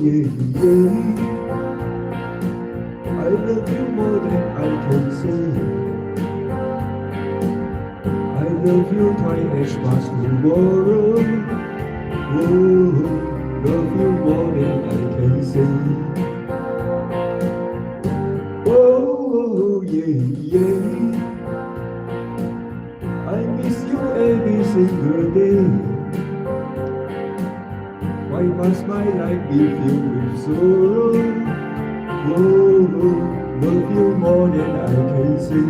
yeah, yeah. I love you more than I can say. I love you twice as much tomorrow. Whoa, love you more than I can say. Oh, yeah, yeah. I miss you every single day. Why must my life be filled with sorrow? Oh, love you more than I can say.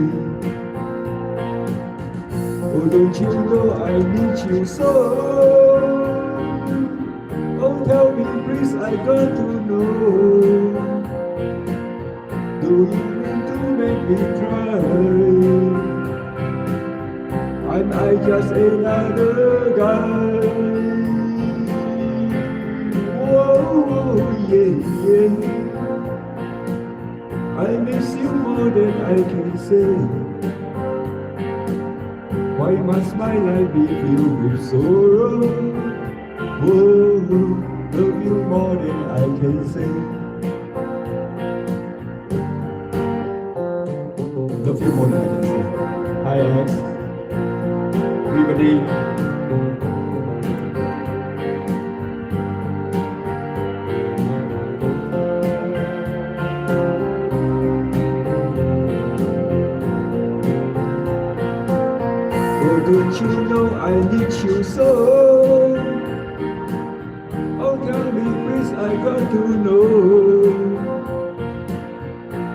Oh, don't you know I need you so? Oh, tell me please, I got to know. Do you mean to make me cry? Am I just another guy? Whoa, yeah, yeah. I miss you more than I can say. Why must my life be filled with sorrow? Whoa, love you more than I can say. Love you more than I can say. Hi Alex. Everybody. Oh, don't you know I need you so? Oh, tell me please, I got to know.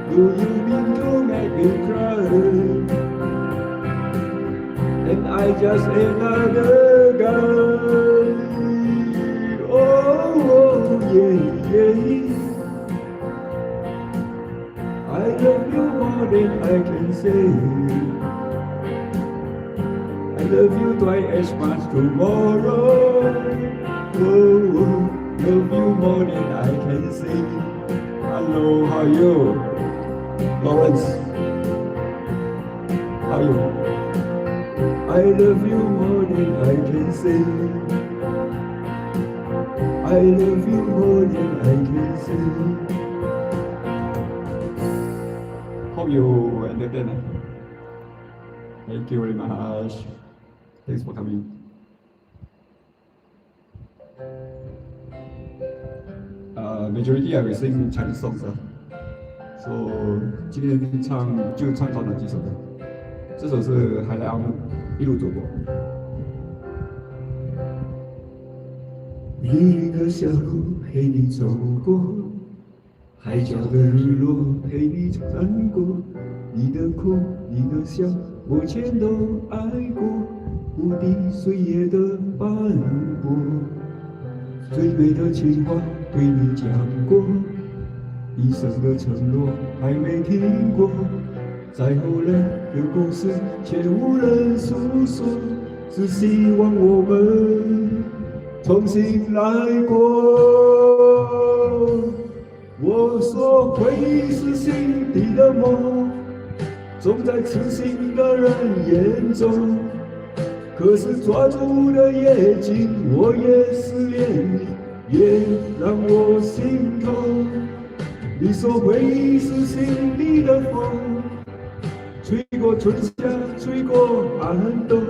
Do you mean to make me cry? And I just another guy. Oh, yeah, yeah. I love you more than I can say. I love you twice as much tomorrow. Oh, love you more than I can say. Hello, how are you? Lawrence, how are you? I love you more than I can say. I love you more than I can say. Hope you understand. Thank you very much. Thanks for coming. Majority I will sing Chinese songs. So 今天唱到哪几首呢？这首是海来阿木一路走过。泥泞的小路陪你走过，海角的日落陪你穿过，你的哭你的笑我全都爱过，无敌岁月的斑驳，最美的情话对你讲过，一生的承诺还没听过，再后来的故事却无人诉说，只希望我们重新来过。我说回忆是心底的梦，总在痴心的人眼中，可是抓住的夜景，我也思念你，也让我心痛。你说回忆是心里的风，吹过春夏，吹过寒冬，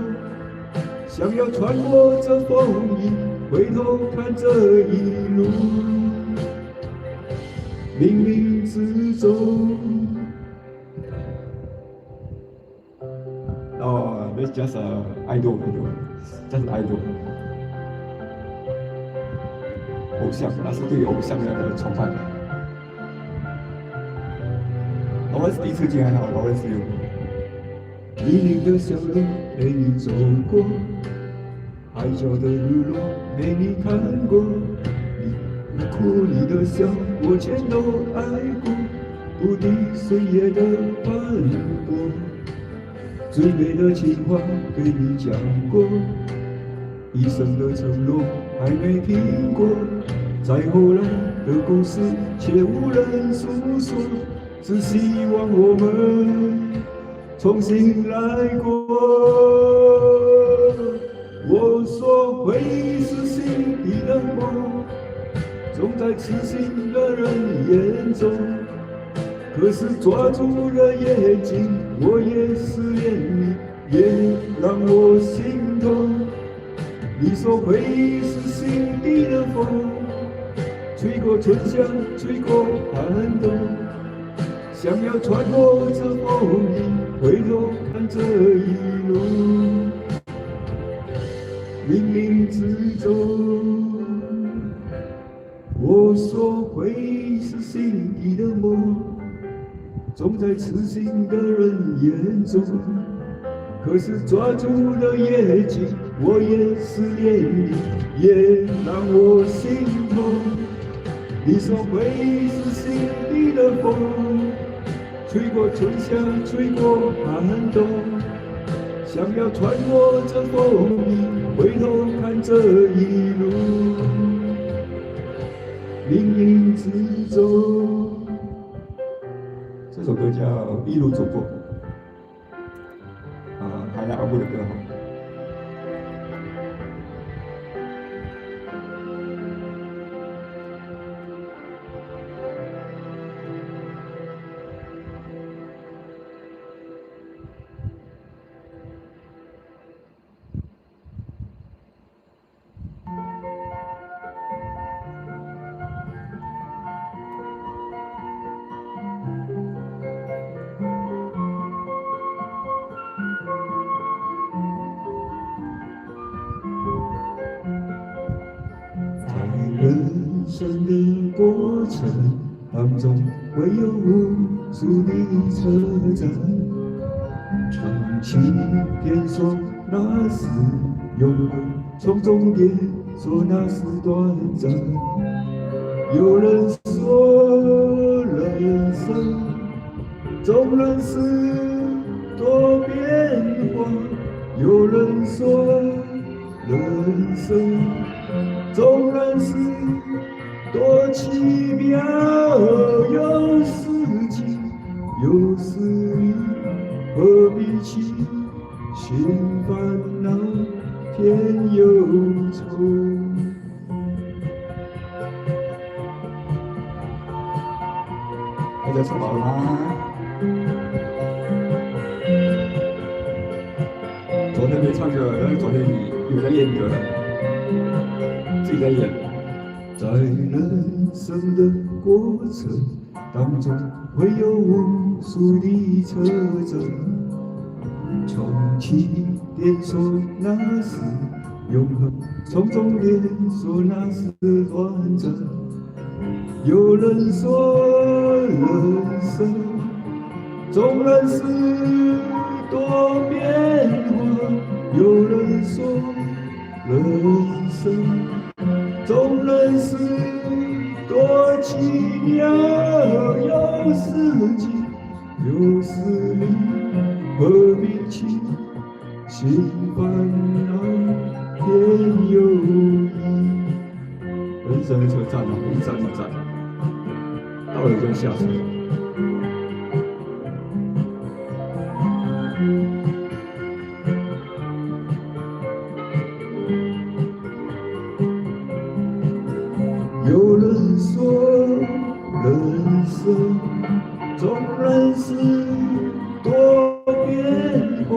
想要穿过这风雨，回头看这一路，冥冥之中。Oh, that's just idol, just idol. 偶像，那是对偶像的崇拜。老文是第一次进来哈，老文是有。泥泞的小路陪你走过，海角的日落陪你看过，你哭你的笑我全都爱过，不敌岁月的斑驳，最美的情话对你讲过，一生的承诺还没听过，再后来的故事却无人诉说，只希望我们重新来过。我说回忆是心底的梦，总总在痴心的人眼中。可是抓住了眼睛，我也思念你，也让我心痛。你说回忆是心底的风，吹过春夏，吹过寒冬。想要穿过这风雨，回头看这一路，冥冥之中。我说回忆是心底的梦，总在痴心的人眼中。可是抓住了眼睛，我也思念你，也让我心痛。你说回忆是心底的风，吹过春夏，吹过寒冬。想要穿过这风雨，回头看这一路，冥冥之中。这首歌叫《一路走过》，海南阿布的歌哈。人生的过程当中，会有无数的车站，从起点说那是永恒，从终点说那是短暂。有人说人生纵然是多变化，有人说人生纵然是多奇妙，有时晴，有时雨，何必去心烦恼，添忧愁。大家唱好了吗？昨天没唱歌，但是昨天你有在练歌，自己在演。在人生的过程当中，会有无数的车站，从起点说那是永恒，从终点说那是短暂。有人说人生纵然是多变化，有人说人生纵然是多奇妙，有时晴，有时雨，何必去心烦恼，添忧疑。人生的车站啊，一站一站，到了就下车。有人说人生纵然是多变化，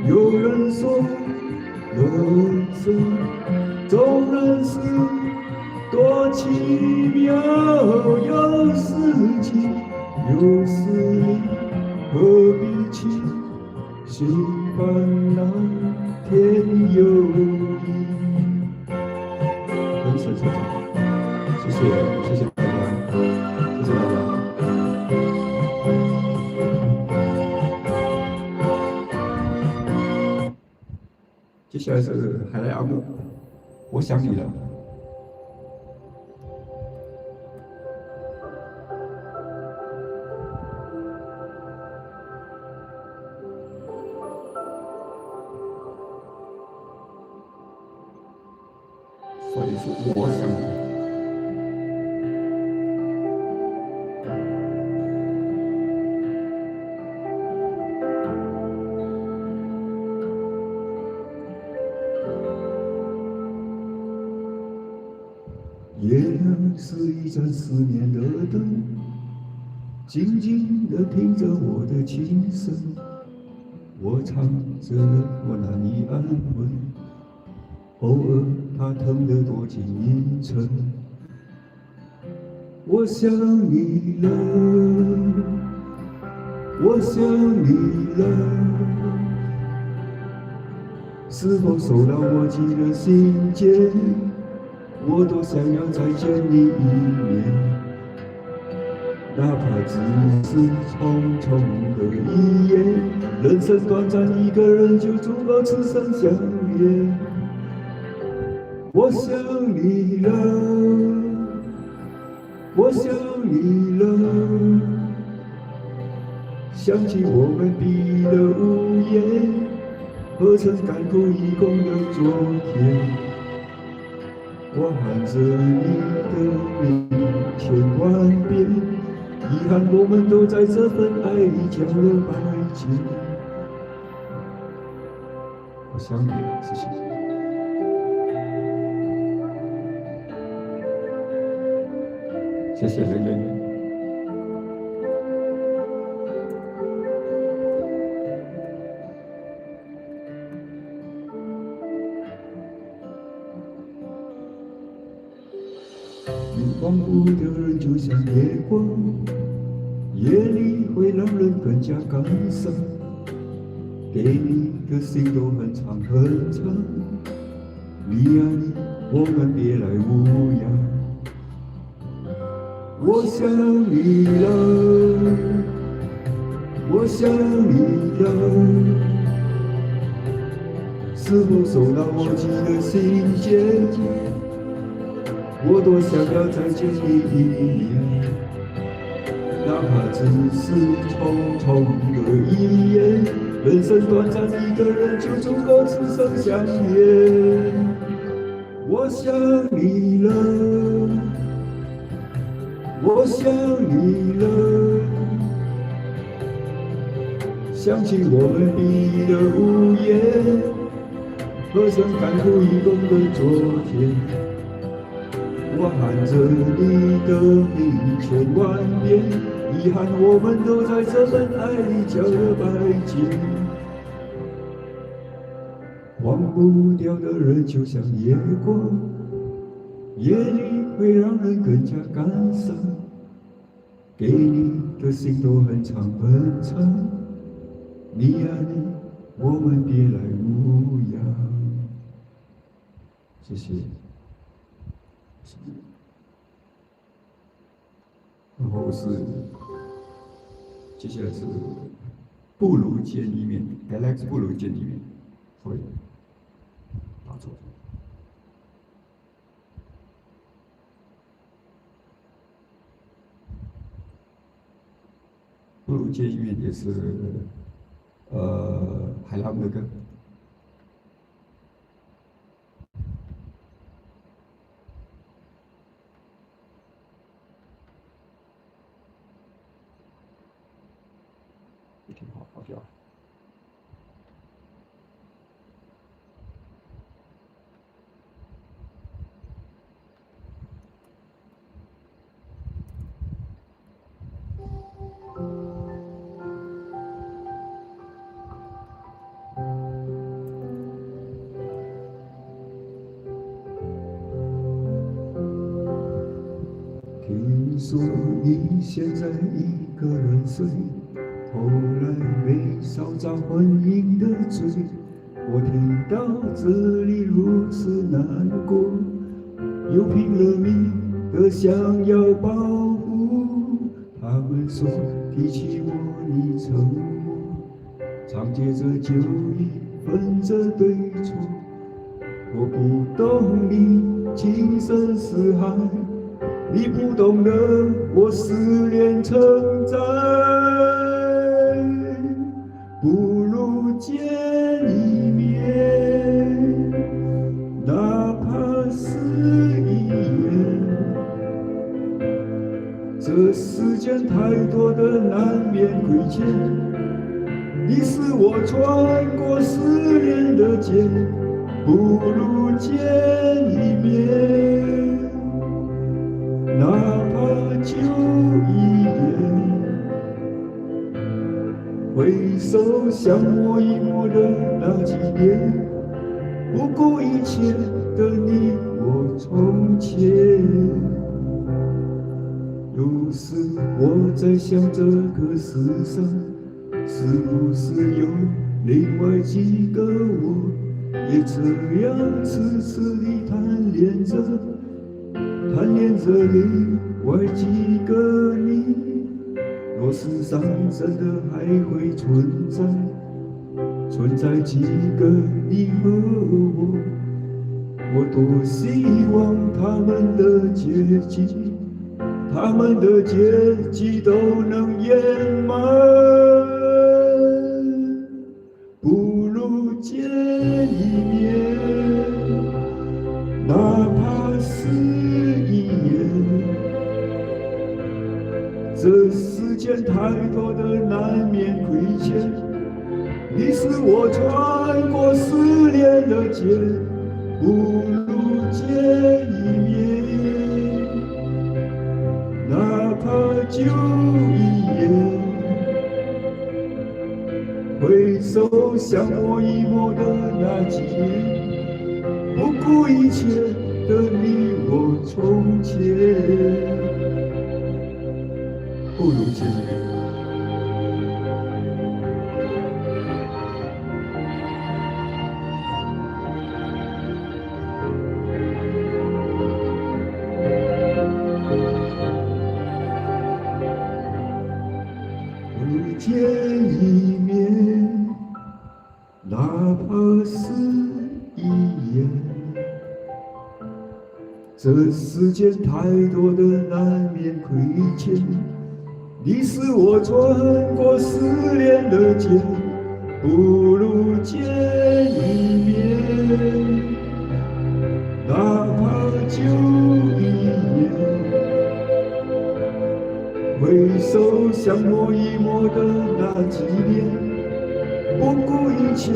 有人说人生纵然是多奇妙，有时晴，有时雨，何必去心烦恼，添忧疑。人生车站，谢谢大家，谢谢大家。接下来是海莱阿木，我想你了。所以是我想你。夜是盏思念的灯，静静地听着我的琴声。我唱着我难以安稳，偶尔它疼得多进阴沉。我想你了，我想你了，是否收到我寄的信件？我多想要再见你一面，哪怕只是匆匆的一夜。人生短暂，一个人就足够此生相恋。我想你了，我想你了，想起我们闭的午夜，何曾甘苦一共的昨天。我喊着你的名千万遍，遗憾我们都在这份爱里交了白笺。我想你了，谢谢。谢谢人人。忘不掉人就像夜光，夜里会让人更加感伤。给你的信都很长很长，你啊你，我们别来无恙。我想你了，我想你了，是否收到我寄的信件？我多想要再见你一面，哪怕只是匆匆的一夜。人生短暂，一个人就足够此生相恋。我想你了，我想你了，想起我们闭的午夜，何曾甘苦一共的昨天。我喊着你的名千万遍，遗憾我们都在这份爱里交了白笺。忘不掉的人就像夜光，夜里会让人更加感伤。给你的信都很长很长，你啊你，我们别来无恙。谢谢。然后接下来是不如见一面 ，Alex 不如见一面，所以打错。不如见一面也是海浪的歌。挺好，好听。听说你现在一个人睡。后来没少遭婚姻的罪，我听到这里如此难过，又拼了命的想要保护。他们说提起我你沉默，长借着酒意分着对错。我不懂你情深似海，你不懂得我思念成灾。不如见一面，哪怕是一眼。这世间太多的难免亏欠，你是我穿过思念的剑，不如见一面，哪手像我一抹的那几年，不顾一切的你我从前。有时我在想，这个世上是不是有另外几个我，也这样痴痴地贪恋着另外几个你。若世上真的还会存在几个你和我，我多希望他们的结局都能圆满，不如见一面，哪怕是一眼。这世间太多的难免亏欠，你是我穿过思念的剑，不如见一面，哪怕就一眼。回首像我一抹的那几年，不顾一切的你我从前。不如见一面。不见一面，哪怕是一眼。这世间太多的难免亏欠，你是我穿过思念的剑，不如见一面，哪怕就一眼。回首像我一抹的那几年，不顾一切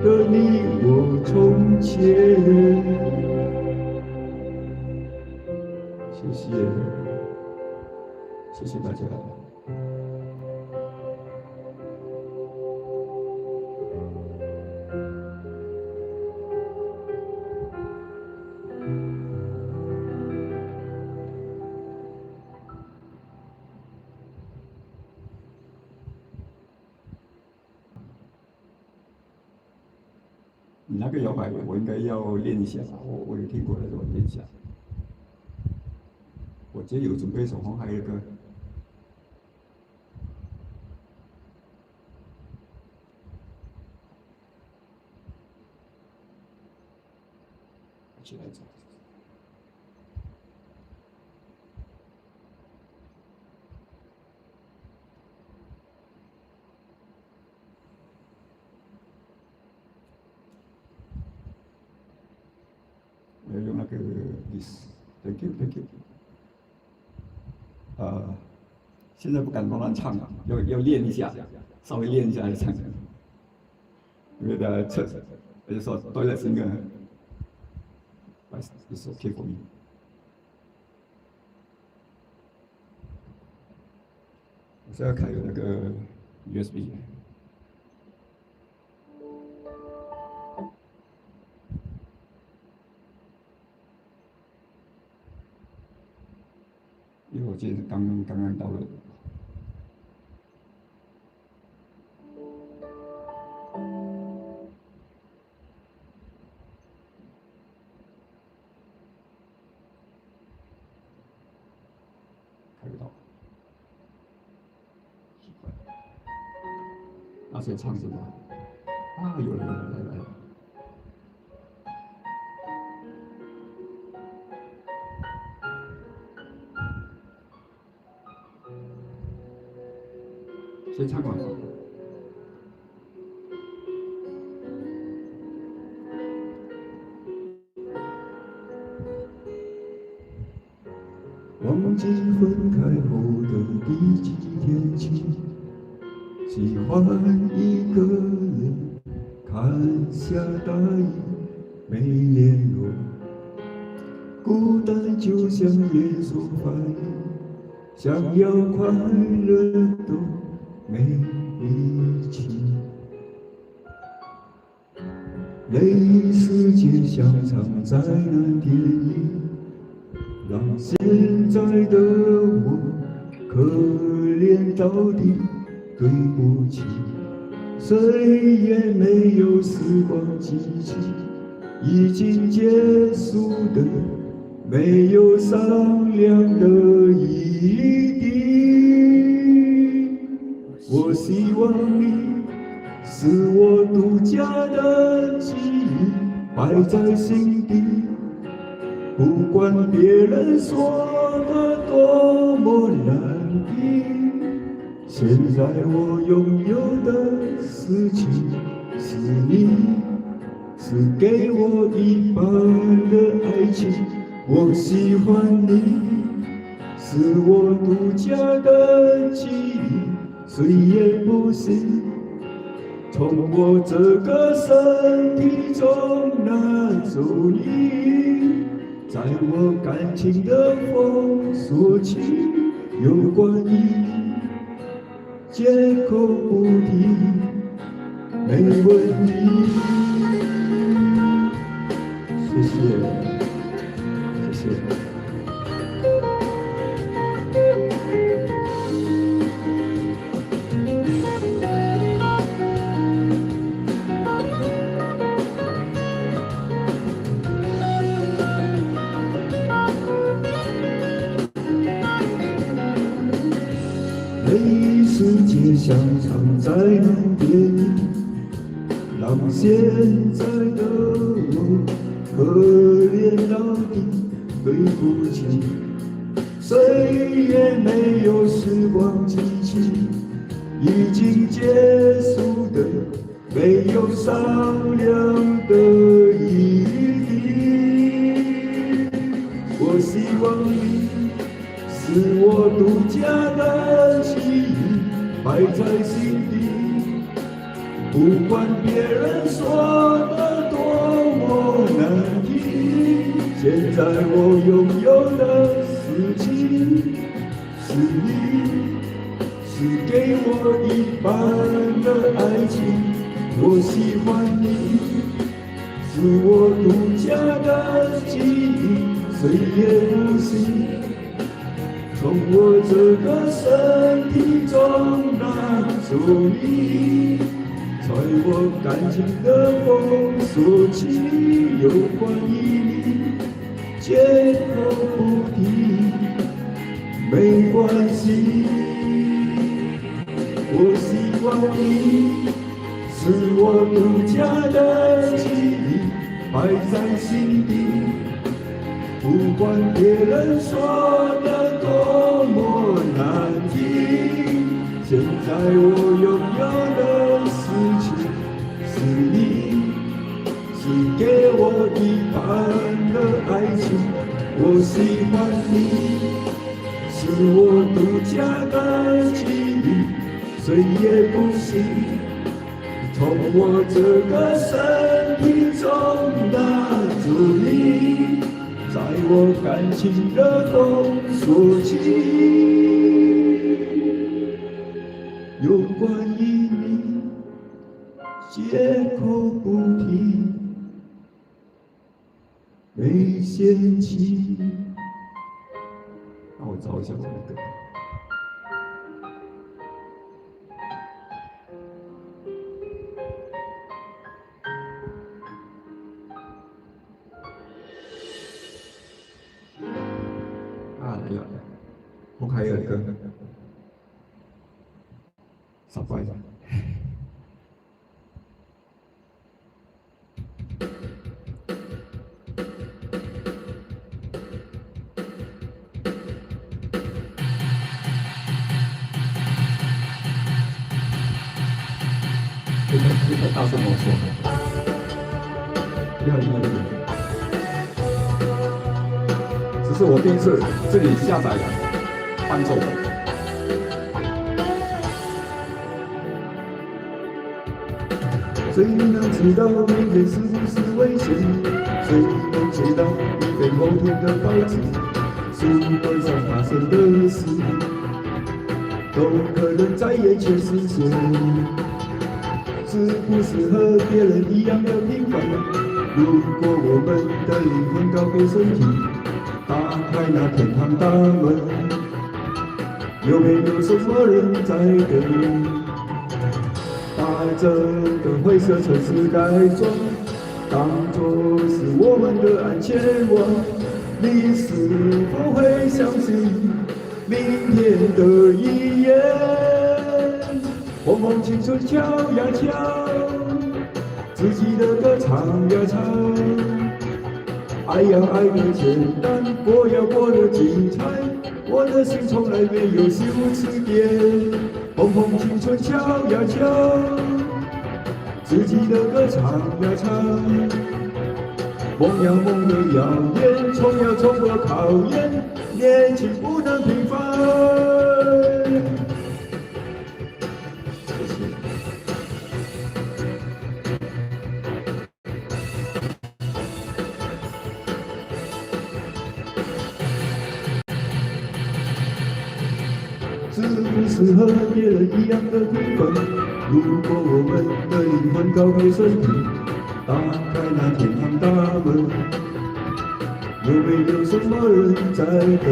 的你我从前。谢谢大家。你那个摇摆我应该要练一下，我有听过的，我练一下。我今天有准备一首红孩的歌。起来走。我要用那个 this，thank you。现在不敢乱唱了，要练一下，稍微练一下来唱。因为在测，我就说都在整个。It's okay for me。我现在开有那个 USB。因为我今天刚刚到了。那谁唱什么？有了，来。谁唱完？忘记分开后的第几天起，喜欢一个人看下大雨，没联络，孤单就像连锁反应，想要快乐都没一起。泪似结香藏在那电影，让现在的我可怜到底，对不起。谁也没有时光机器，已经结束的没有商量的余地。我希望你是我独家的记忆，摆在心底，不管别人说的多么难听。现在我拥有的事情是你，是给我一半的爱情。我喜欢你，是我独家的记忆，谁也不行从我这个身体中拿走你。在我感情的封锁期，有关于你绝口不提，没问题。谢谢，谢谢。泪是结香藏在那电影，让现在的我可怜到底，对不起。谁也没有时光机器，已经结束的没有商量的余地。我希望你是我独家的记忆，摆在心底，不管别人说的多么难听。现在我拥有的事情是你，是给我一半的爱情。我喜欢你，是我独家的记忆，谁也不行从我这个身体中拿走你。在我感情的封锁期，有关于你绝口不提，没关系。我希望你是我独家的记忆，摆在心底，不管别人说的多么难听。现在我拥有的事情是你，是给我一半的爱情。我喜欢你，是我独家的记忆，谁也不行从我这个身体中拿走你。在我感情的封锁期，有关于你绝口不提，没嫌弃。让我找一下这个歌。来了，我还有一个傻瓜。你大声跟我说，厉害厉害厉害！只是我第一次自己下载伴奏。谁能知道明天是不是危险？谁能知道你被后天的报纸书本上发生的事？都可能在眼前实现。是不是和别人一样的平凡？如果我们的灵魂告别身体，打开那天堂大门，有没有什么人在等？把整个灰色城市改装，当作是我们的安全网。你是否会相信明天的一夜？红红青春敲呀敲，自己的歌唱呀唱。爱呀爱的简单，过呀过的精彩。我的心从来没有羞耻点。红红青春敲呀敲，自己的歌唱呀唱。梦呀梦的耀眼，冲呀冲过考验，年轻不能平凡。是不是和别人一样的平凡？如果我们的灵魂告别身体，打开那天堂大门，有没有什么人在等？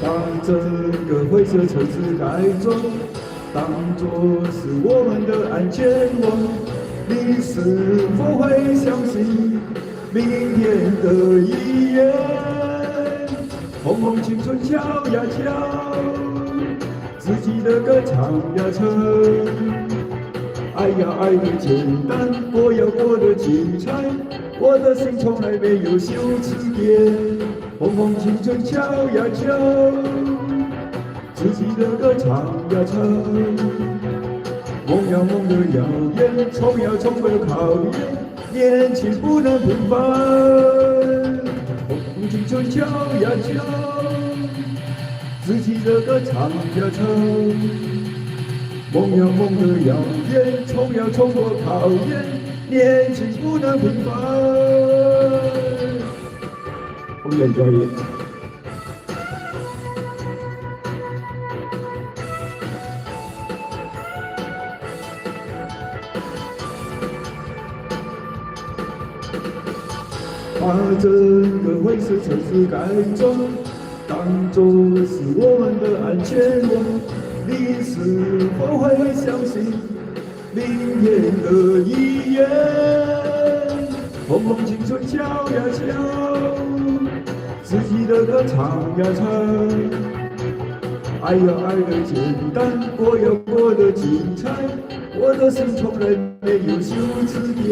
把整个灰色城市改装，当作是我们的安全网。你是否会相信明天的一夜？红红青春敲呀敲，自己的歌唱呀唱。爱呀爱的简单，过呀过的精彩。我的心从来没有羞耻点。红红青春敲呀敲，自己的歌唱呀唱。梦呀梦的耀眼，冲呀冲过考验，年轻不能平凡。红青春敲呀敲，自己的歌唱呀唱。梦呀梦的耀眼，冲呀冲过考验，年轻不能平凡。我演专业。把整个灰色城市改装，当作是我们的安全网。你是否会相信明天的一夜？红红青春敲呀敲，自己的歌唱呀唱。爱呀爱的简单，过呀过的精彩。我的心从来没有羞耻点。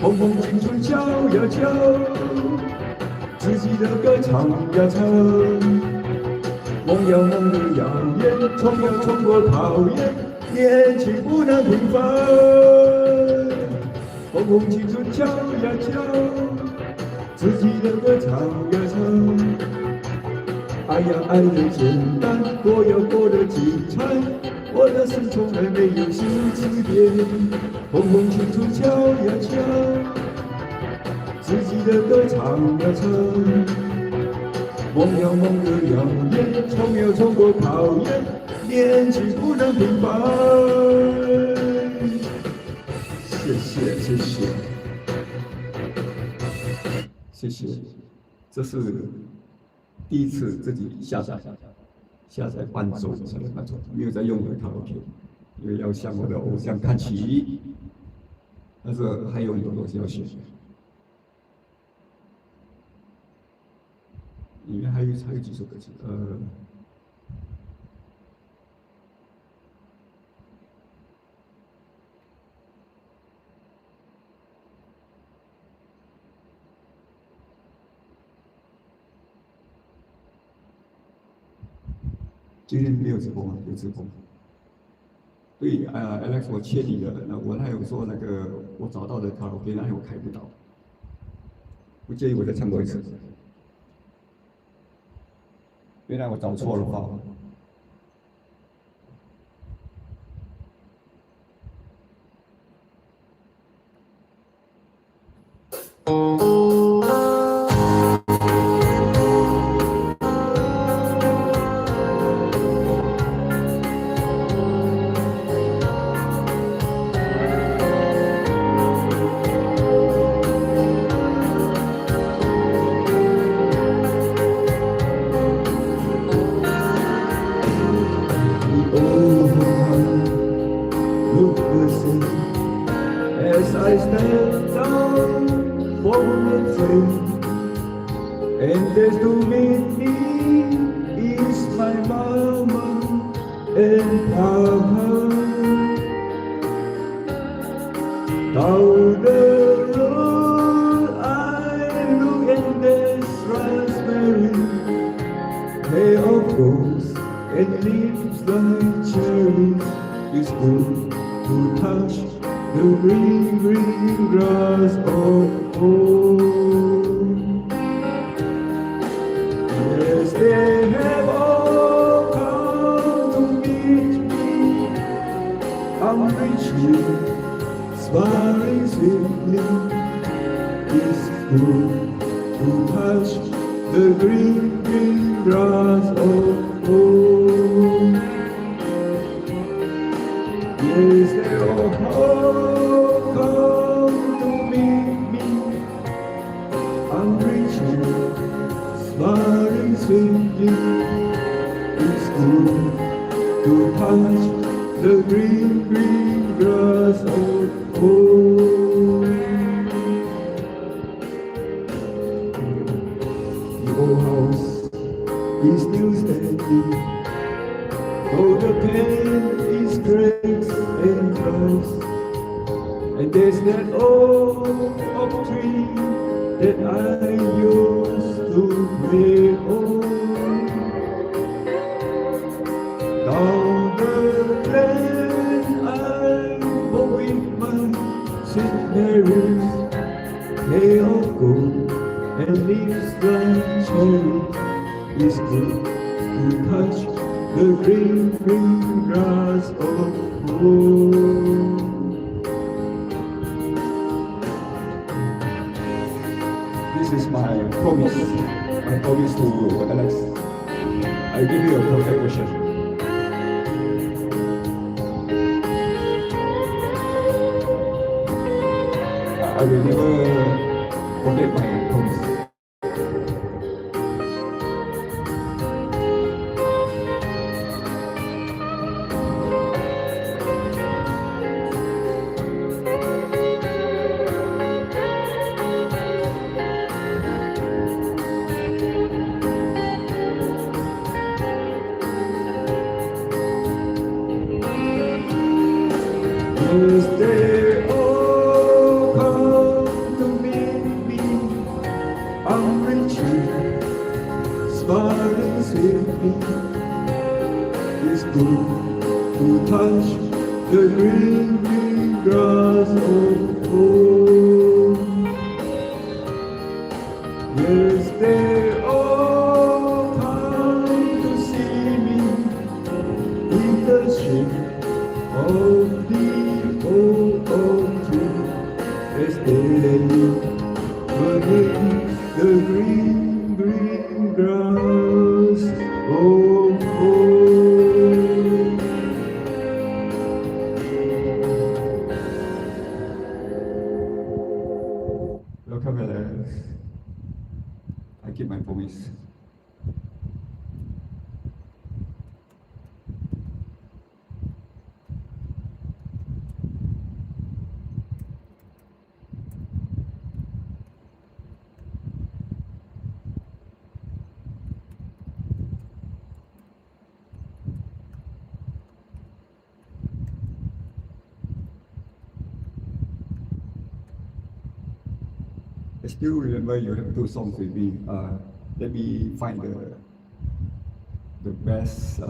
红红青春敲呀敲，自己的歌唱呀唱。梦呀梦的耀眼，冲呀冲过考验，年轻不能平凡。红红青春敲呀敲，自己的歌唱呀唱。爱呀爱的简单，过呀过的精彩。我的心从来没有羞耻点。红红青春敲呀敲，自己的歌唱呀唱。梦呀梦的耀眼，冲呀冲过考验，年轻不能平凡。谢谢谢谢谢谢，这是第一次自己下载伴奏，没有在用我的卡拉 OK， 因为要向我的偶像看齐，但是还有很多东西要学。里面还有几首歌曲，今天没有直播吗？有直播。对，Alex， 我切你的，我还有说那个我找到的卡拉 OK， 那我开不到，不介意我再唱过一次。原来我找错了号。there's to meet me is my mama and papa. Down the road I look and there's raspberry, hay of rose and leaves like cherries. It's good to touch the green, green grass of home. Yes, they have all come to meet me. I'm reaching, smiling sweetly. It's good to touch the green, green grass of home. Yes, they all come to meet me. I'm reaching, smiling sweetly. It's good to touch the green, green grass of home. The old house is still standing, though the paint is cracks and dries. And there's that old oak tree that I used to play on. Down the lane I go with my St. Mary's, hay of gold and leaves like cherries. It's good to touch the green, green grass of home. This is my promise to Alex. I give you a perfect version. I will never forget my promise. Yes, they all come to meet me. I'm reaching, smiling sweetly. It's good to touch the green, green grass of home. Yes, they all come to see me in the shade of the old oak tree. As they lay beneath the green, green grass of home. Welcome, Alex. I keep my promise. I still remember you have two songs with me. Let me find the best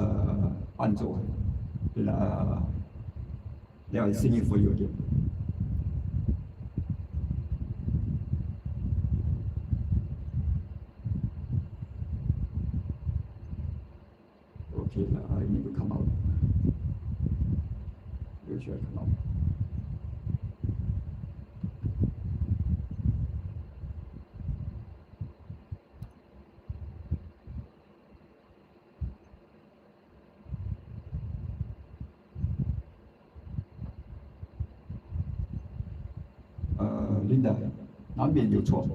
anzo. Then I'll sing it for you again. Okay, I need to come out. Where should I come out? Linda， 难免有错。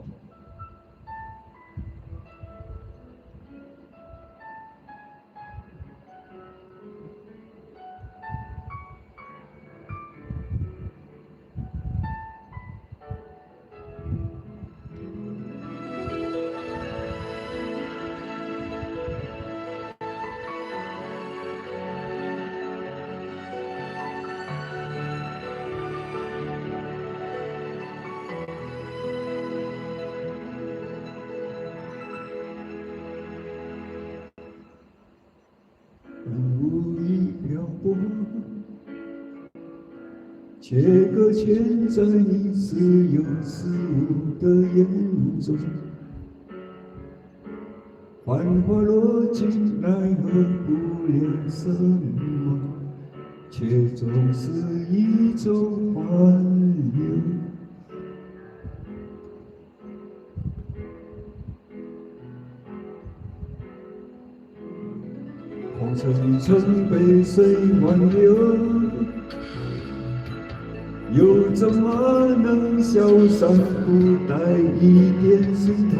泊，切割嵌在你似有似无的眼中，幻化落进奈何不了什么，却总是一种欢流。红尘曾被谁挽留？又怎么能潇洒不带一点心痛？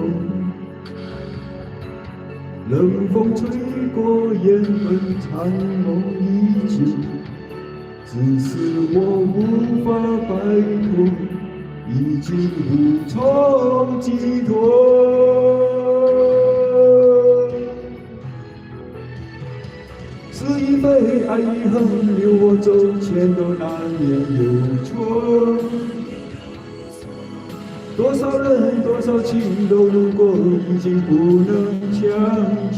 冷风吹过眼门，残梦依旧，只是我无法摆脱，已经无从寄托。是与非，爱与恨，留我走，前路难免有错。多少人，多少情都路过，已经不能强求。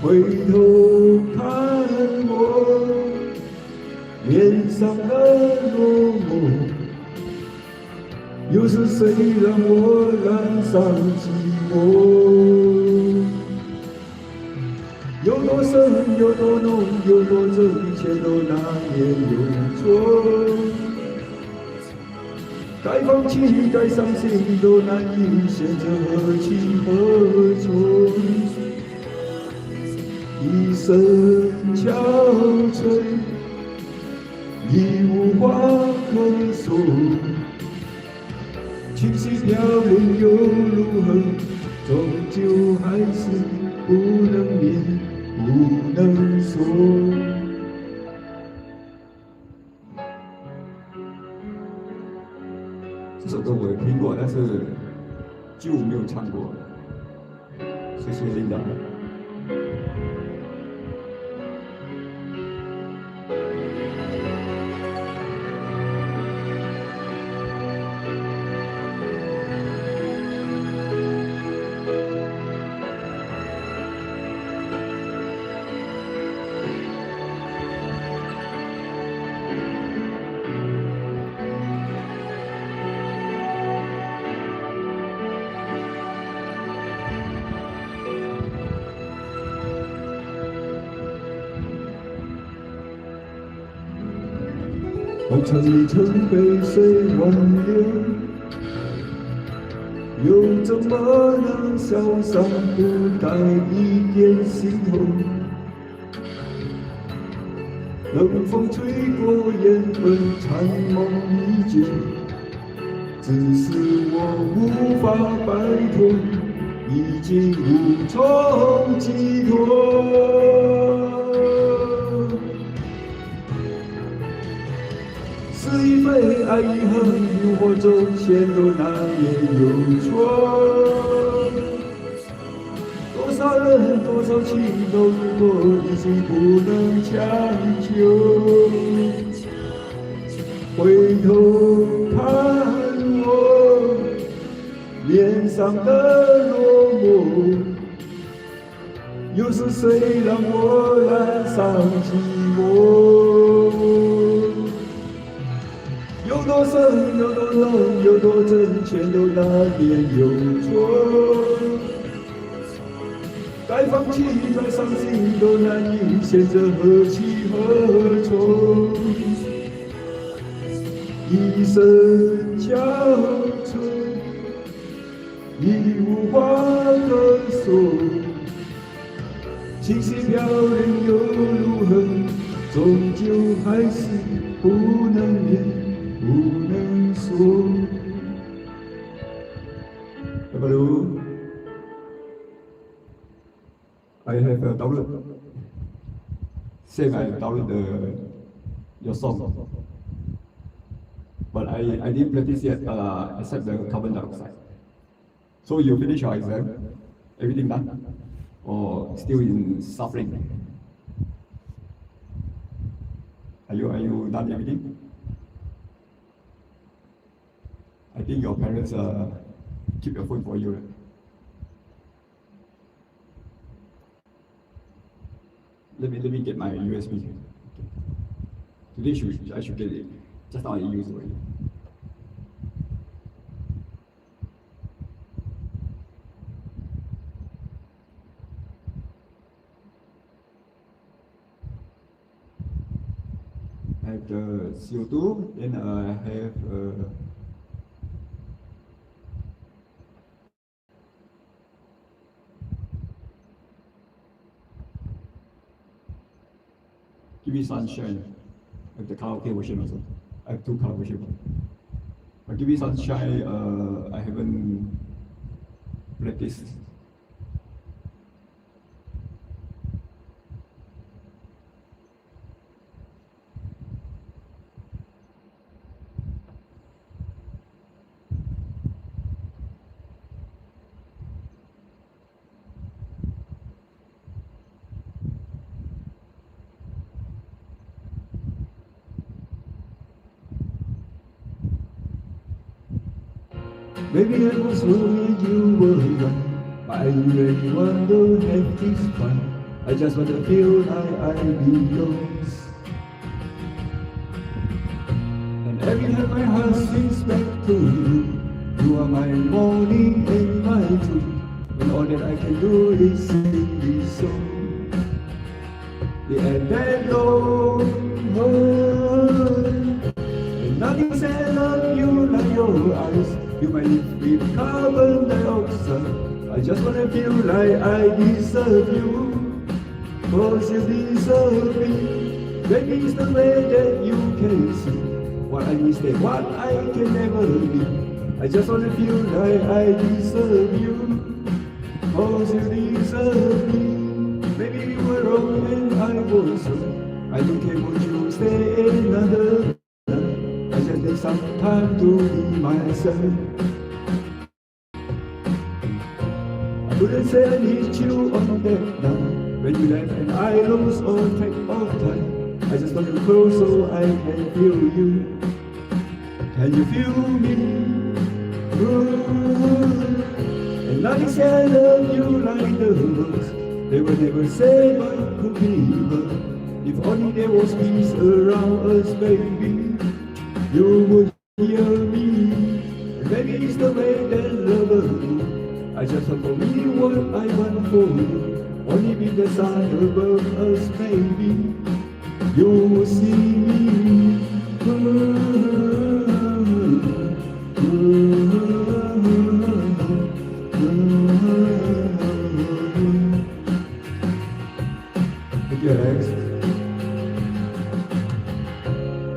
回头看我脸上的落寞，又是谁让我染上寂寞？有多深，有多浓，有多真，前路难免有错。该放弃，该伤心，都难以选择何去何从。一生憔悴，已无话可说。情绪飘零又如何？终究还是不能免，不能说。这首歌我有听过，但是就没有唱过。谢谢琳达。红尘曾被谁挽留？又怎么能潇洒不带一点心痛？冷风吹过眼门，残梦依旧，只是我无法摆脱，已经无从寄托。是与非，爱与恨，与我走，前路难免有错。多少人，多少情都路过，已经不能强求。回头看我脸上的落寞，又是谁让我染上寂寞？有多深，有多浓，有多真，前路难免有错。该放弃，该伤心，都难以选择何去何从。一生憔悴，已无话可说。情绪飘零又如何？终究还是不能免，不能说。Hello, I have download. Same, I download your song, but I didn't practice yet, except the carbon dioxide. So you finish your exam, everything done, or still in suffering? Are you done everything? I think your parents keep your phone for you. Right? let me get my USB. Okay. Today I should get it. Just now I used already. I have the CO2, then I have Give Me Sunshine. I have the karaoke version also. I have two karaoke versions. Give Me Sunshine, I haven't practiced. Maybe I was worried you were gone, but I really want to have this fun. I just want to feel like I'll be yours. And every time my heart sings back to you, you are my morning and my truth. And all that I can do is sing this song. The end that long hurt, and nothing said of you like your eyes. You might live with carbon dioxide. I just wanna feel like I deserve you, cause you deserve me. Maybe it's the way that you can see what I miss and what I can never be. I just wanna feel like I deserve you, cause you deserve me. Maybe you were wrong and I was wrong. I don't care what you say another. I just need some time to be myself. I couldn't say I need you on that night when you left and I lost all track of time. I just want you close so I can feel you. Can you feel me? Ooh. And nothing said I love you like the words. They will never say what could be heard. If only there was peace around us, baby, you would hear me. And maybe it's the way that lovers do. I just want for me what I want for you. Only with the sun above us, baby, you will see me. Thank you, Alex.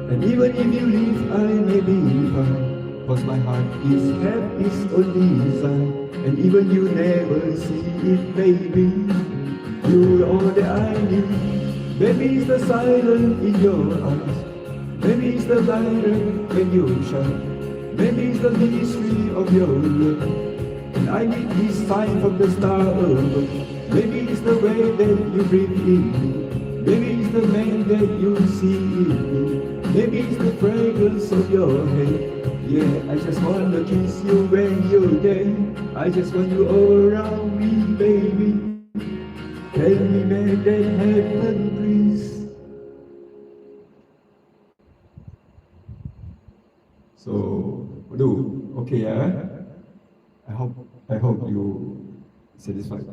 And even if you leave, I may be fine, cause my heart is kept its own design. And even you never see it, baby, you're all that I need. Maybe it's the silence in your eyes, maybe it's the light when you shine, maybe it's the mystery of your love. And I need this sign from the star above. Maybe it's the way that you breathe in me, maybe it's the man that you see in me, maybe it's the fragrance of your hair. Yeah, I just wanna kiss you when you're there. I just want you all around me, baby. Tell me make that happen, please. So, do okay, yeah? I hope you satisfied.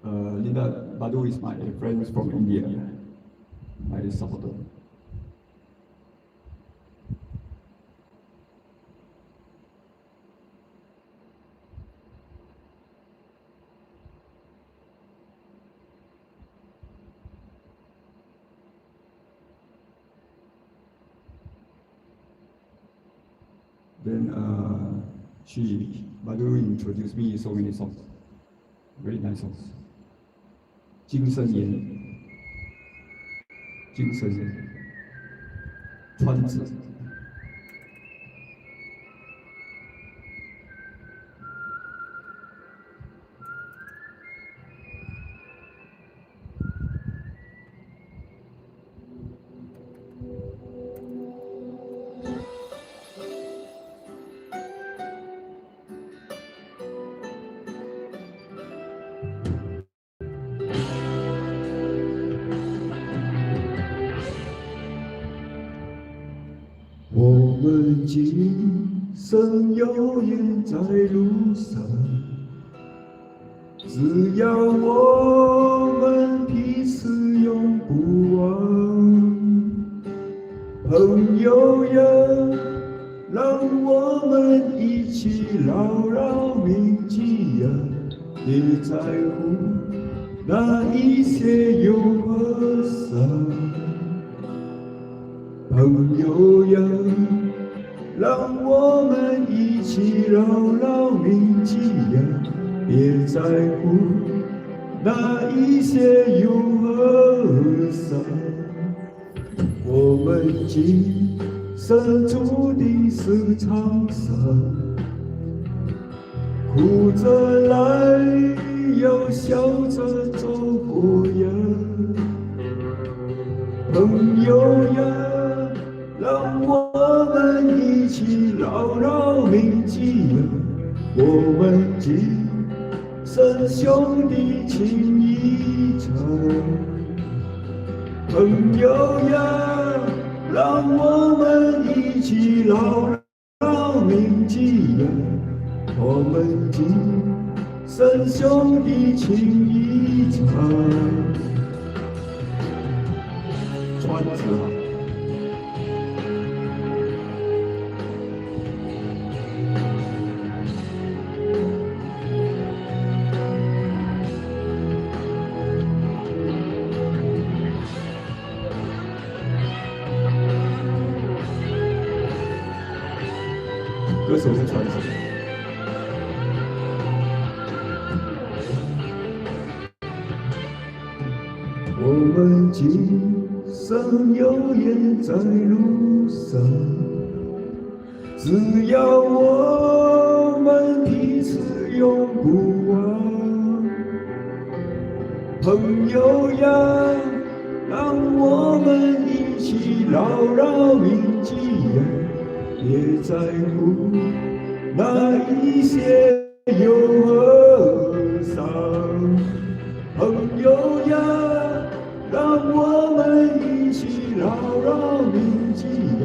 Linda Badu is my friend from India, my supporter. Then Badu introduced me so many songs, very nice songs. 金生言，精神川子。们今生有缘在路上，只要我们彼此永不忘。朋友呀，让我们一起牢牢铭记呀，别在乎那一切又何妨。朋友呀，让我们一起牢牢铭记呀，别在乎那一切又何妨。我们今生注定是沧桑，哭着来，又笑着走过呀。朋友呀，让我们一起牢牢铭记呀，我们今生兄弟情谊长。朋友呀，让我们一起牢牢铭记呀，我们今生兄弟情谊长。川子好。歌手是川子。我们今生有缘在路上，只要我们彼此永不忘。朋友呀，让我们一起牢牢铭记呀，别在乎那一切又何妨。朋友呀，让我们一起牢牢铭记呀，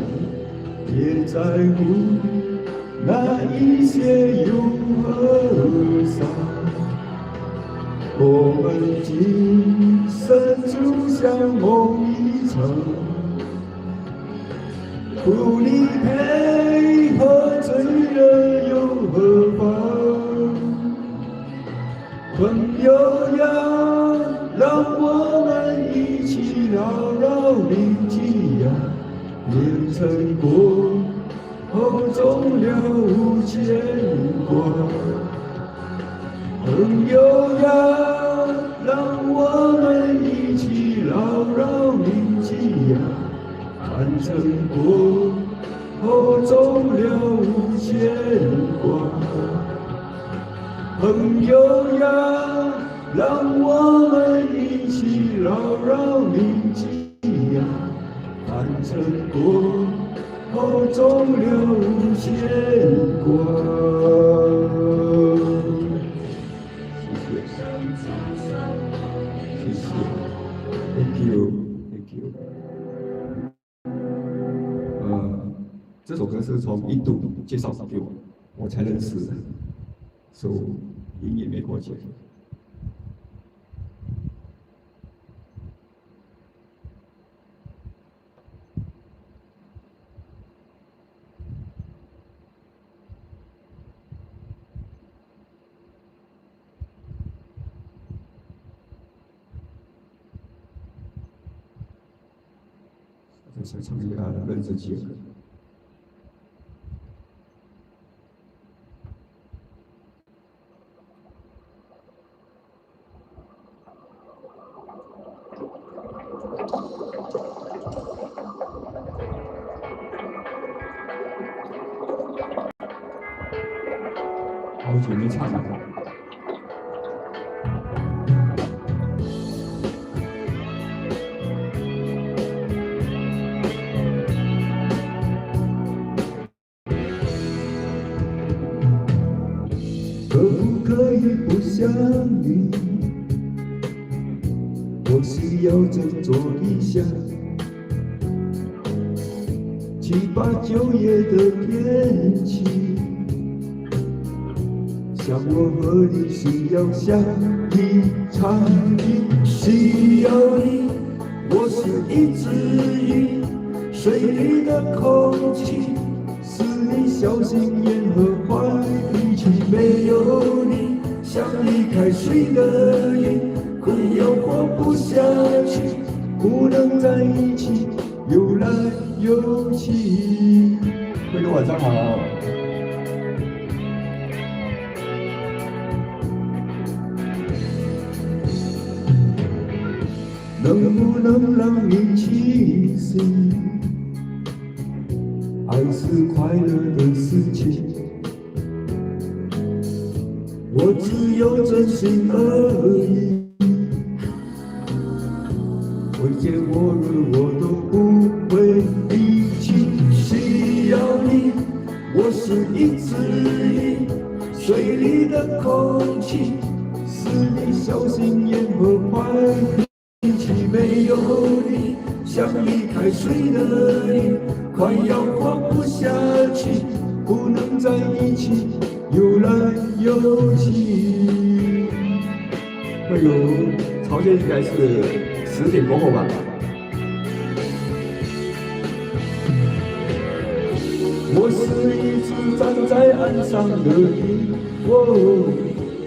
别在乎那一切又何妨。我们今生就像梦一场，苦里配合醉了又何妨。朋友呀，让我们一起牢牢铭记呀，变成过后终了无牵挂。朋友呀，让我们一起牢牢铭记呀，凡尘过后终了无牵挂。朋友呀，让我们一起牢牢铭记呀，凡尘过后终了无牵挂。谢谢 ，Thank you，Thank you。这首歌是从印度介绍给我，我才认识的，所以音也没过节。这是唱给他的认真写歌。好久没唱了。可不可以不想你？我需要振作一下。7、8、9月的天气，像我和你需要相依长依，需要你，我是一只鱼，水里的空气，是你小心眼和坏脾气，没有你，像离开水的鱼，苦又活不下去，不能在一起，游来游去。慧哥晚上好。能不能让你清醒？爱是快乐的事情，我只有真心而已。会见我的我都不会离弃，需要你，我是一只鱼，水里的空气，是你小心眼和坏脾气，没有你，像离开水的鱼，快要活不下去，不能在一起，游来游去。哎呦，朝鲜应该是10点过后吧。我是一只站在岸上的鱼，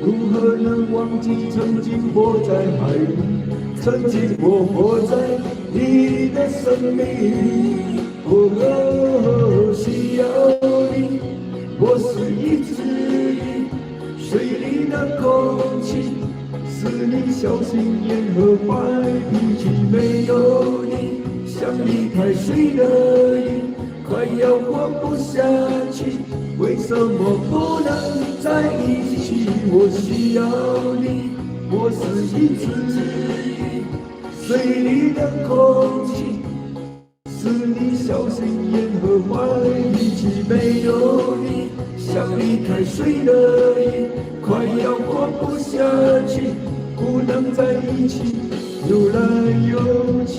如何能忘记曾经活在海里？曾经我活在你的生命，需要你，我是一只鱼，水里的空气，是你小心眼和坏脾气，没有你，像离开水的鱼，快要活不下去，为什么不能在一起？我需要你，我是一只鱼，水里的空气，是你小心眼和坏脾气，没有你，像离开水的鱼，快要活不下去，不能在一起，游来游去。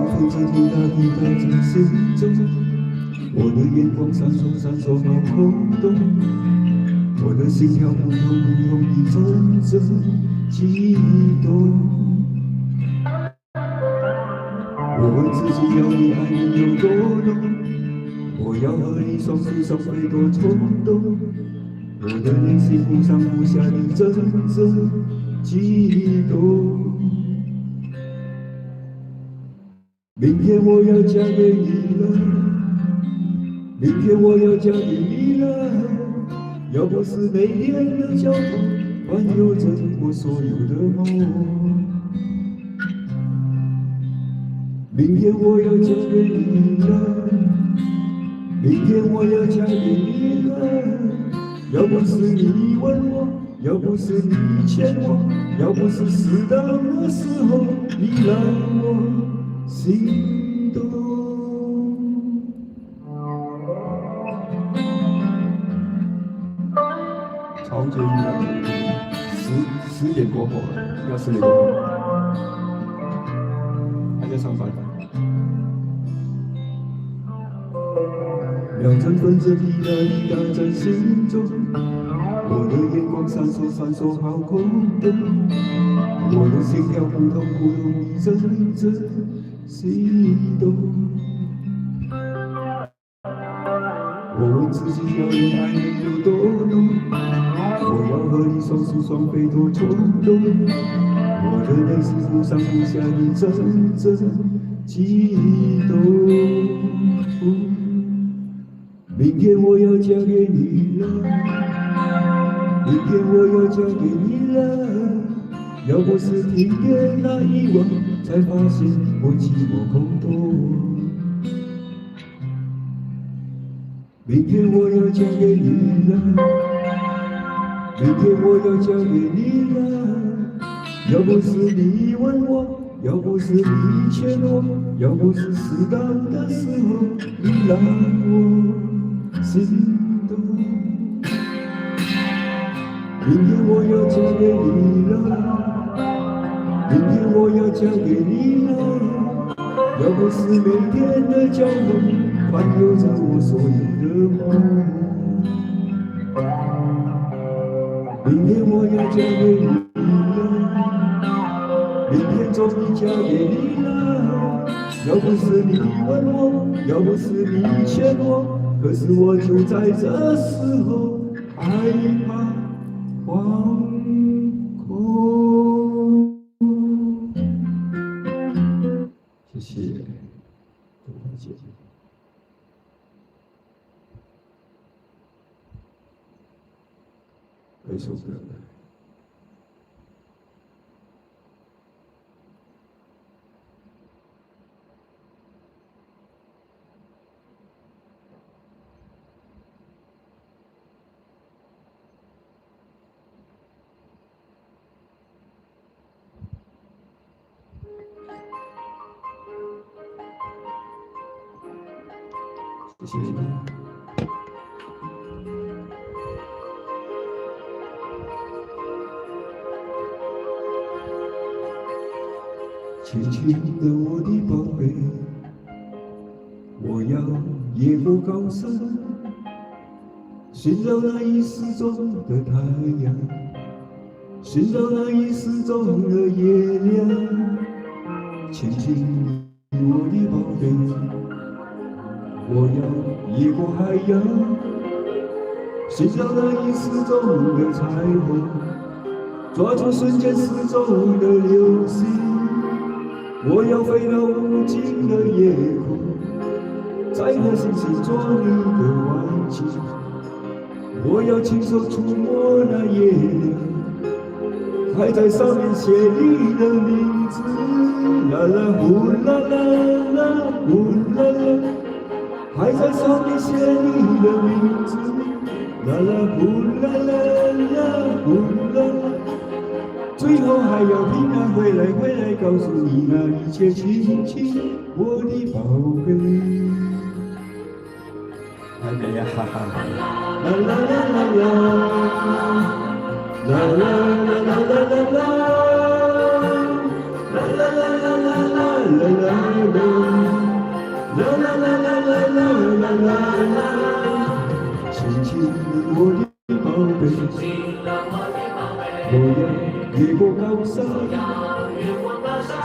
吹着你那一带在心中，我的眼光闪烁闪烁好空洞，我的心跳扑通扑通一阵阵悸动。我问自己要你爱你有多浓，我要和你双宿双飞多冲动，我的内心不上不下一阵阵悸动。明天我要嫁给你了，明天我要嫁给你了，要不是每天的交通环游着我所有的梦。明天我要嫁给你了，明天我要嫁给你了，要不是你问我，要不是你牵我，要不是适当的时候你让我心动。超级10点过后了，要10点过后，还在上班。秒针分着滴答滴答在心中，我的眼光闪烁闪烁好空洞，我的心跳扑通扑通一阵阵悸动。我问自己要你爱能有多浓，我要和你双宿双飞多冲动，我的内心不上不下一阵阵悸动。明天我要嫁给你了，明天我要嫁给你了。要不是听见那一晚，才发现我寂寞空洞。明天我要嫁给你了，明天我要嫁给你了。要不是你问我，要不是你劝我，要不是适当的时候你让我心动。明天我要嫁给你了，明天我要嫁给你了。要不是每天的交往，环游着我所有的梦。明天我要嫁给你了，明天终于嫁给你了。要不是你问我，要不是你劝我，可是我就在这时候害怕惶恐。谢谢各位姐姐。这首歌。谢谢你。轻轻的我的宝贝，我要越过高山，寻找那已失踪的太阳，寻找那已失踪的月亮。轻轻的我的宝贝，我要越过海洋，寻找那已失踪的彩虹，抓住瞬间失踪的流星。我要飞到无尽的夜空，在和星星做你的玩具。我要亲手触摸那月亮，还在上面写你的名字。啦啦呼啦啦啦呼啦啦，还在上面写你的名字。啦啦呼啦啦啦呼啦啦，最后还要平安回来，回来告诉你那一切亲亲，我的宝贝。还没呀，哈哈！啦啦啦啦啦，啦啦啦啦啦啦啦，啦啦啦啦啦啦啦啦，啦啦啦啦啦啦啦啦，亲亲我的宝贝，我要越过高山，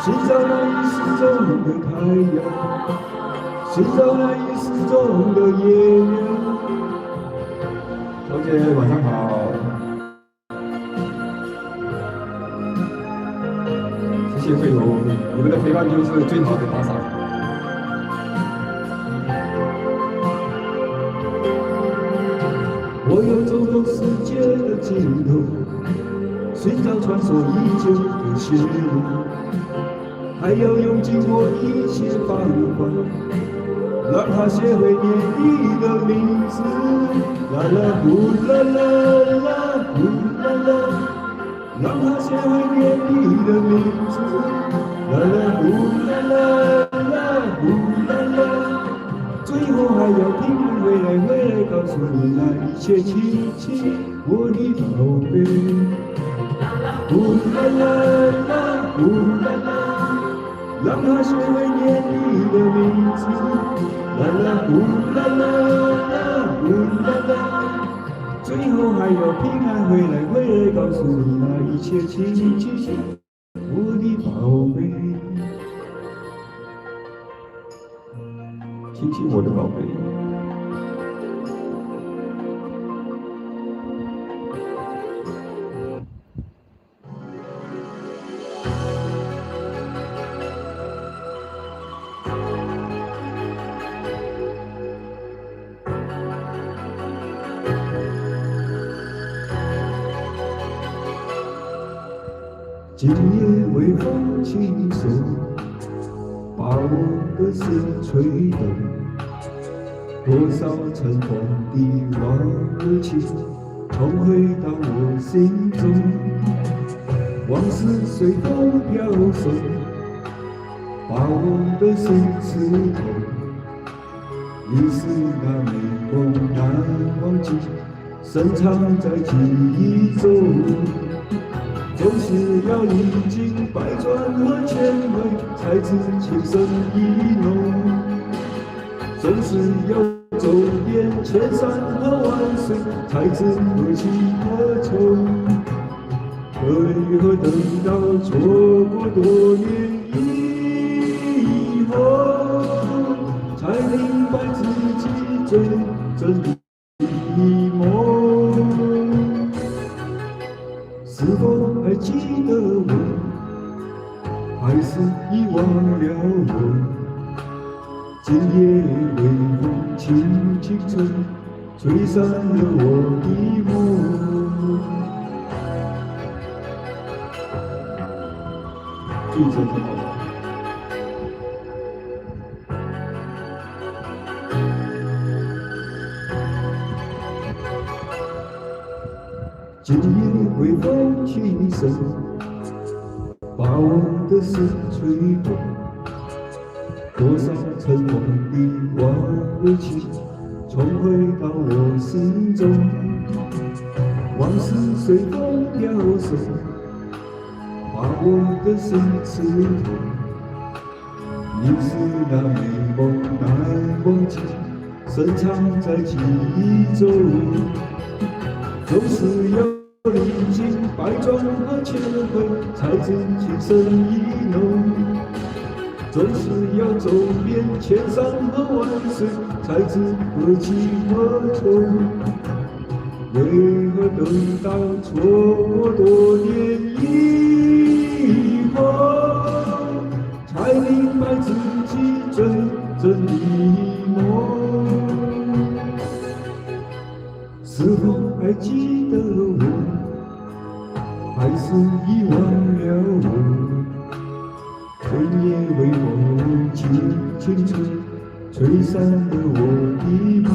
寻找那已失踪的太阳，寻找那已失踪的月亮。小姐晚上好，谢谢慧茹，你们的陪伴就是最好的打赏。我要走到世界的尽头，寻找传说已久的血路，还要用尽我一切方法，让他学会念你的名字。啦啦呼啦啦啦呼啦啦，让他学会念你的名字。啦啦呼啦啦啦呼啦啦，最后还要平安回来，回来告诉你那一切亲亲，我的宝贝。呼啦啦啦呼啦啦，让他学会念你的名字。啦啦呼啦啦啦呼啦啦，最后还要平安回来，回来告诉你那一切亲亲，我的宝贝。亲亲我的宝贝。今夜微风轻送，把我的心吹动。多少尘封的往情，重回到我心中。往事随风飘送，把我的心刺痛。你是那美梦难忘记，深藏在记忆中。总是要历经百转和千回，才知情深意浓。总是要走遍千山和万水，才知何去何从。为何等到错过多年以后，才明白自己最真的梦？是否还记得我，还是遗忘了我？今夜微风轻轻吹，吹散了我的梦。最真的梦。今夜微风轻声，把我的心吹动。多少尘封的往情，重回到我心中。往事随风飘送，把我的心刺痛。你是那美梦难忘记，深藏在记忆中。总是要历经百转和千回，才知情深意浓。总是要走遍千山和万水，才知何去何从。为何等到错过多年以后，才明白自己最真的梦？是否还记得我，还是遗忘了我？今夜微风轻轻吹，吹散了我的梦。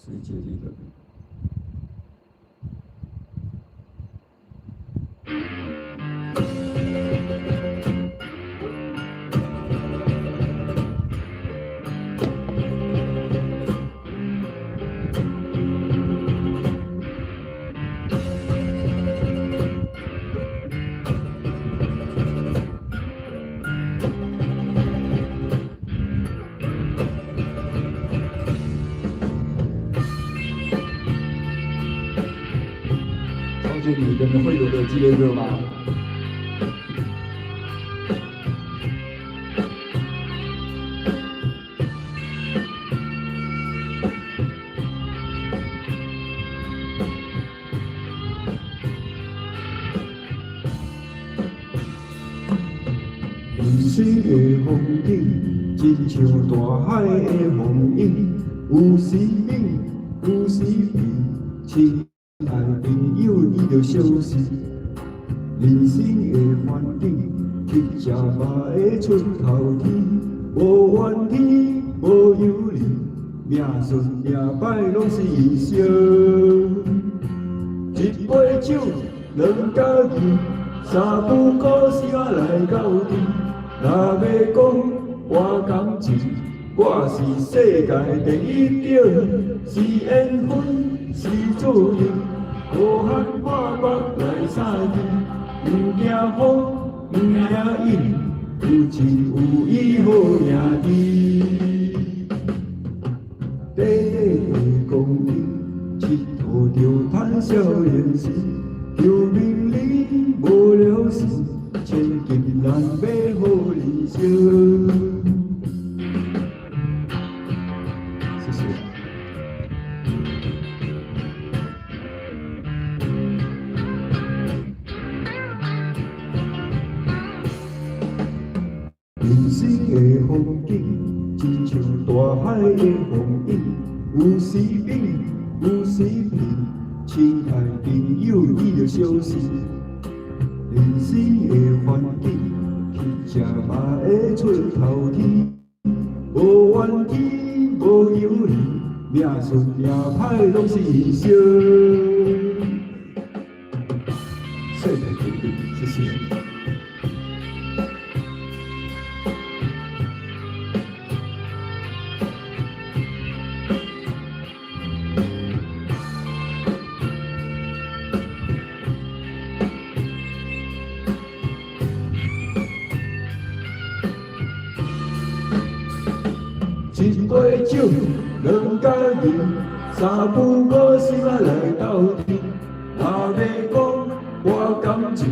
世界里的就你跟会有的激烈热吗？人生的风景，亲像大海的风涌，有时冷，有时热，爱朋友，你着小心。人生的反顶，乞食嘛会出头天。无怨天，无尤人，命顺命歹拢是意生。一杯酒，两家己，三句故事来到底。若要讲我感情，我是世界第一等，是缘分，是注定。无限破腹来相见，不惊风，不惊雨，有情有义好兄弟。短短的公园，佚佗着谈少年时，有名利无了时，千金难买好人生。谢谢。人生的风景，亲像大海的风涌，有时平，有时平，亲爱朋友你着小心。人生的环境，乞食嘛会出头天，无怨天，无尤人，命顺命歹拢是人生。谢谢各位，谢谢。一杯酒，两家人，三不五时啊来斗阵。若要讲我感情，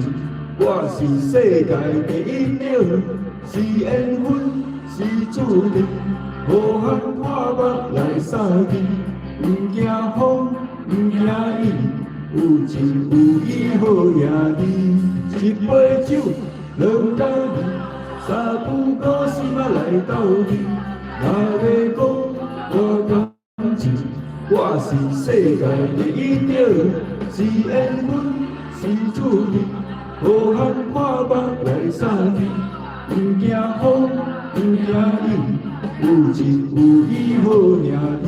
我是世界第一等，是缘分，是注定。好汉破目来相见，不惊风，不惊雨，有情有义好兄弟。一杯酒，两家人，三不五时啊来斗阵。若要讲我感情，我是世界第一等，是缘分，是注定。好汉破目来相见，不惊风，不惊雨，有情有义好兄弟。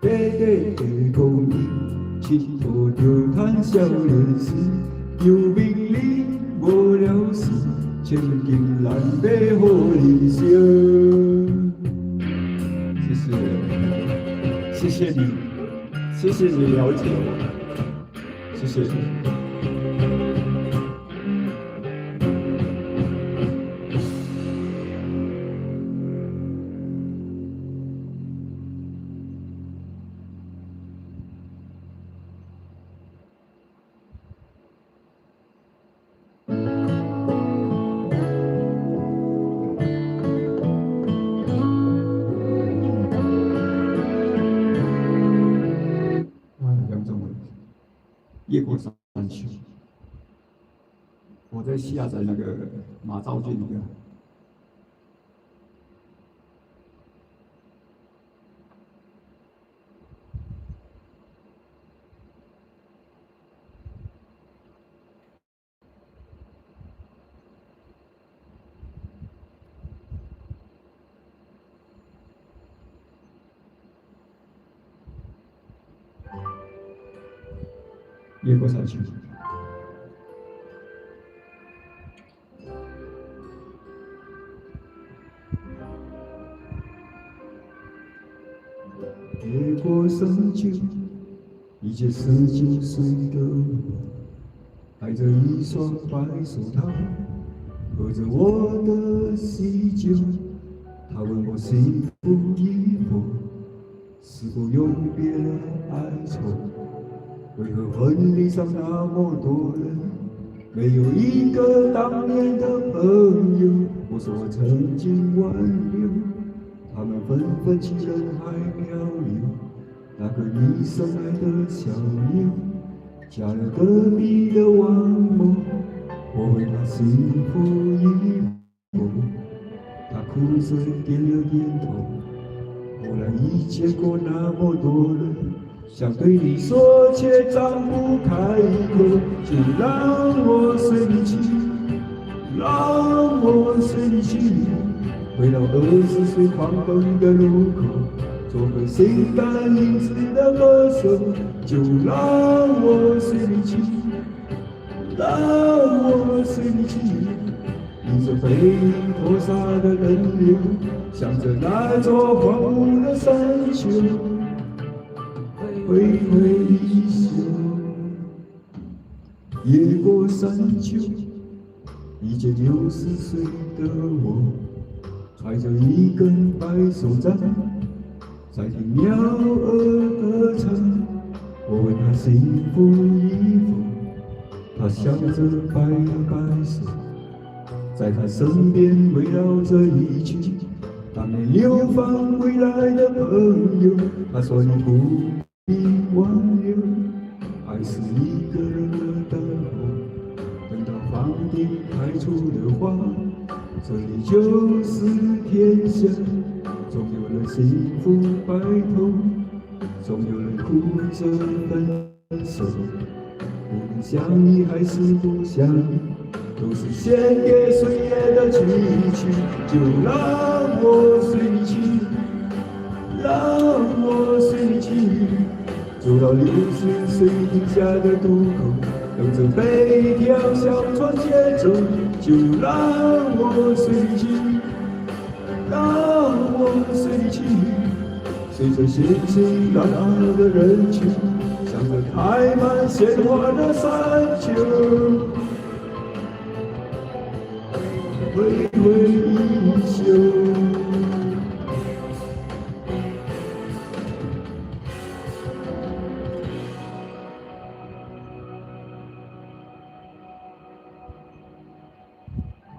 短短的公园，佚佗着谈少年时，有名利无了时。千金难买好人生。谢谢，谢谢你，谢谢你了解我，谢谢。越过山丘，我在下载那个马兆骏的。越过山丘，越过山丘，一切事情随着我，带着一双白手套，喝着我的喜酒。他问我幸福与否，是否永别了哀愁？为何婚礼上那么多人，没有一个当年的朋友？我说我曾经挽留，他们纷纷去人海漂流。那个你深爱的小妞，嫁了隔壁的王某。我问她幸福与否，她哭着点了点头。后来已见过那么多人，想对你说，却张不开口，就让我随你去，让我随你去，回到20岁狂奔的路口，做个心甘情愿的歌手，就让我随你去，让我随你去，迎着背影拖洒的人流，向着那座荒芜的山丘。挥挥衣袖，越过山丘，已经60岁的我，揣着一根白手杖，在听鸟儿歌唱。我问他幸福与否，他笑着摆了摆手，在他身边围绕着一群当年流放归来的朋友。他说你不必挽留，爱是一个人的等候，等到房顶开出的花，这里就是天下。总有人幸福白头，总有人哭着分手。无论相依还是不相依，都是献给岁月的曲曲。就让我随你去，让我随你去，走到60岁停下的渡口，等着北条小船接走。就让我随你去，让我随你去，随着熙熙攘攘的人群，向着开满鲜花的山丘，挥挥衣袖。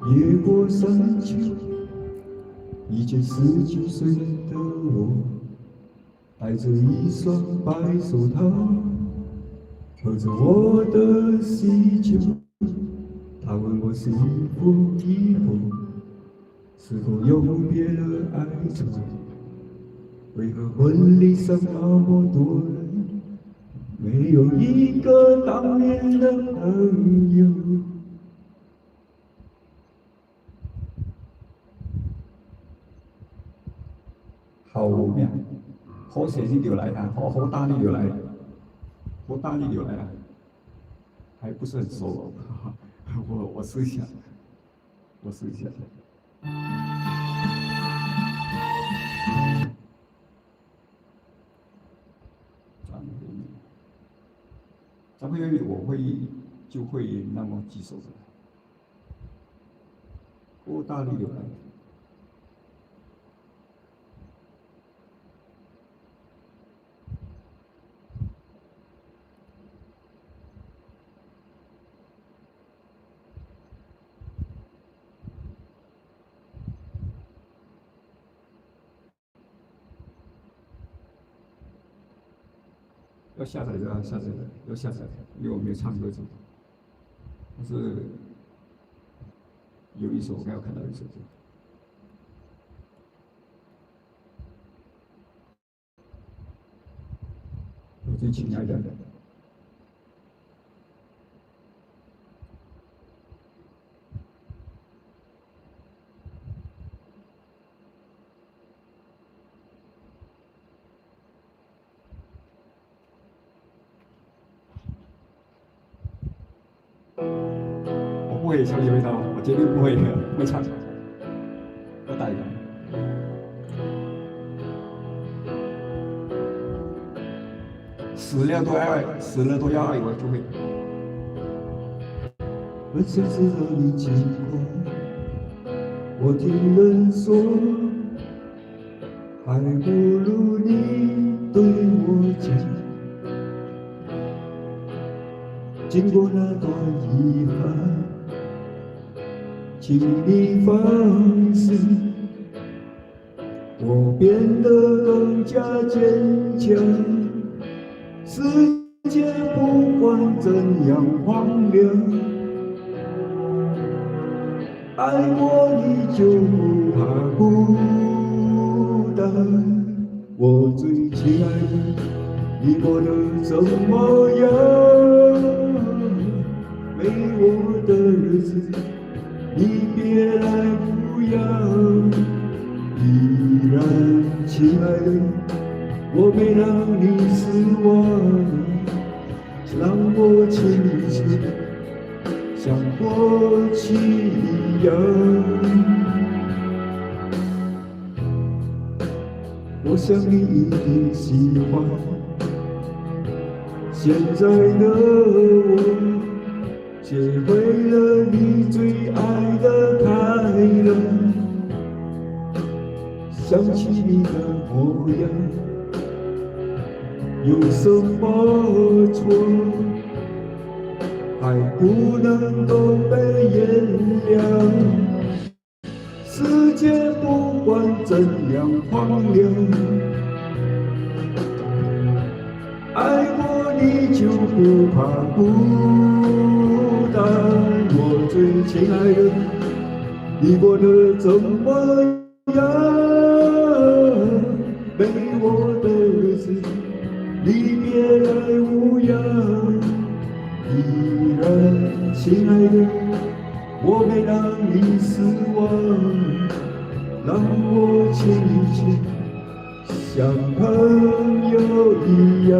越过山丘，已经19岁的我，戴着一双白手套，喝着我的喜酒。他问我幸福以后，是否永别了哀愁？为何婚礼上那么多人，没有一个当年的朋友？好命，好血你就来了，好大力就来了，好大力就来了，还不是很熟，我试一下，我试一下。张惠妹我就会那么几首的，好大力就来了。要下载的啊，下载的，要下载的，因为我没有唱歌这，但是有一首我刚有看到一首歌。我最亲爱的。我不会小李味道，我绝对不会唱，要带一个。死了都要爱我就会。我想知道你近况，我听人说，还不如你对我讲。经过那段遗憾，请你放心，我变得更加坚强。世界不管怎样荒凉，爱过你就不怕孤单。我最亲爱的，你过得怎么样？没我的日子，你别来不要。依然亲爱的，我没让你失望，让我亲切，像过去一样。我想你一定喜欢现在的我。借回了你最爱的快乐，想起你的模样，有什么错？还不能够被原谅。世界不管怎样荒凉，爱过你就不怕孤单。我最亲爱的，你过得怎么样？没我的日子，离别来无恙。依然，亲爱的，我没让你失望，让我牵你牵，像朋友一样。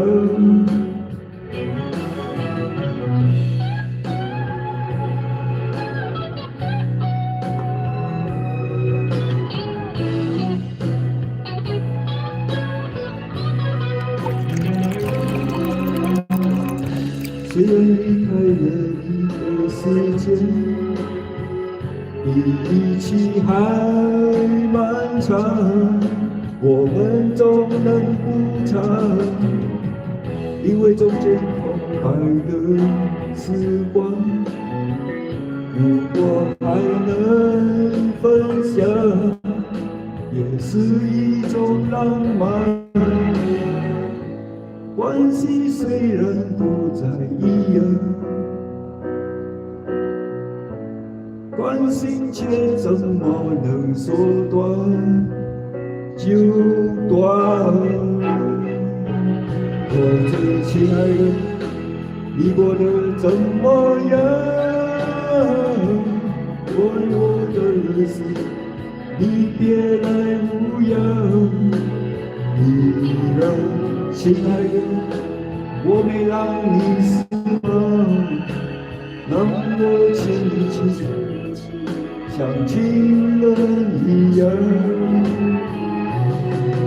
虽然离开了一个世界，比一起还漫长，我们总能补偿，因为中间空白的时光，如果还能分享，也是一种浪漫。关系虽然不再一样，关心却怎么能说断就断？我最亲爱的，你过得怎么样？我的日子，你别来无恙。依然，亲爱的，我没让你失望，让我牵你牵，像情人一样。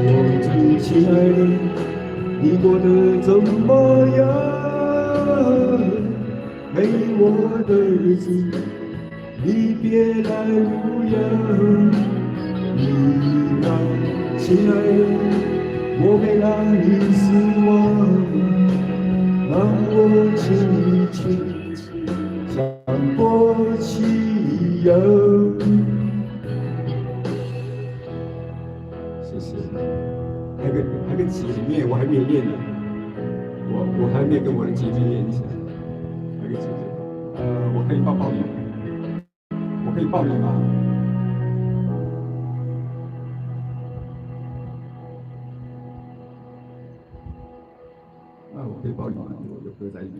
我最亲爱的，你过得怎么样？没我的日子，你别来无恙。依然，亲爱的，我没让你失望，让我牵你牵，像过去一样。谢谢。还有个姐妹，我还没练呢，我还没跟我的姐妹练一下。还有个姐姐，我可以抱抱你，我可以抱你吗？我可以抱你吗？我就搁在一边。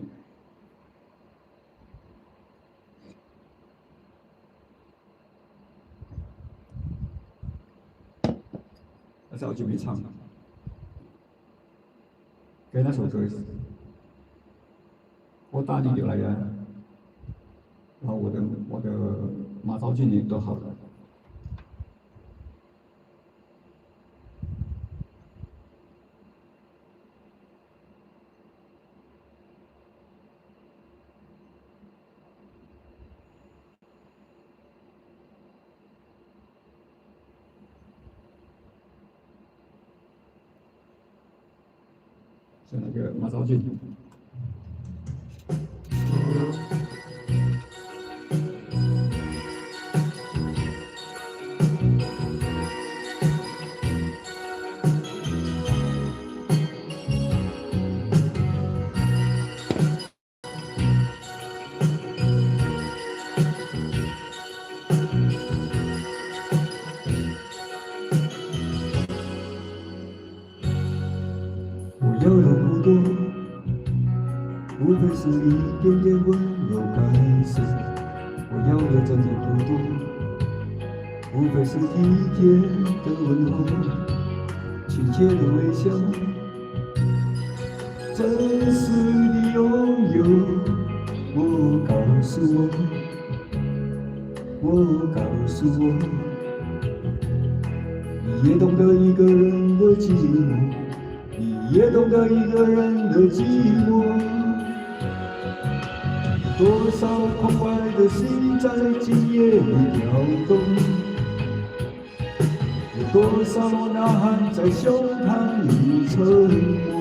那时候就没唱了，跟那首歌是，我大地就来了，然后我的马昭俊也都好了。是那个马昭俊。我要的不多，无非是一点点温柔感受。我要的真的不多，无非是一天的问候，亲切的微笑，真实的拥有。我告诉我，你也懂得一个人的寂寞。你也懂得一个人的寂寞，多少空白的心在今夜里跳动，有多少呐喊在胸膛里沉默。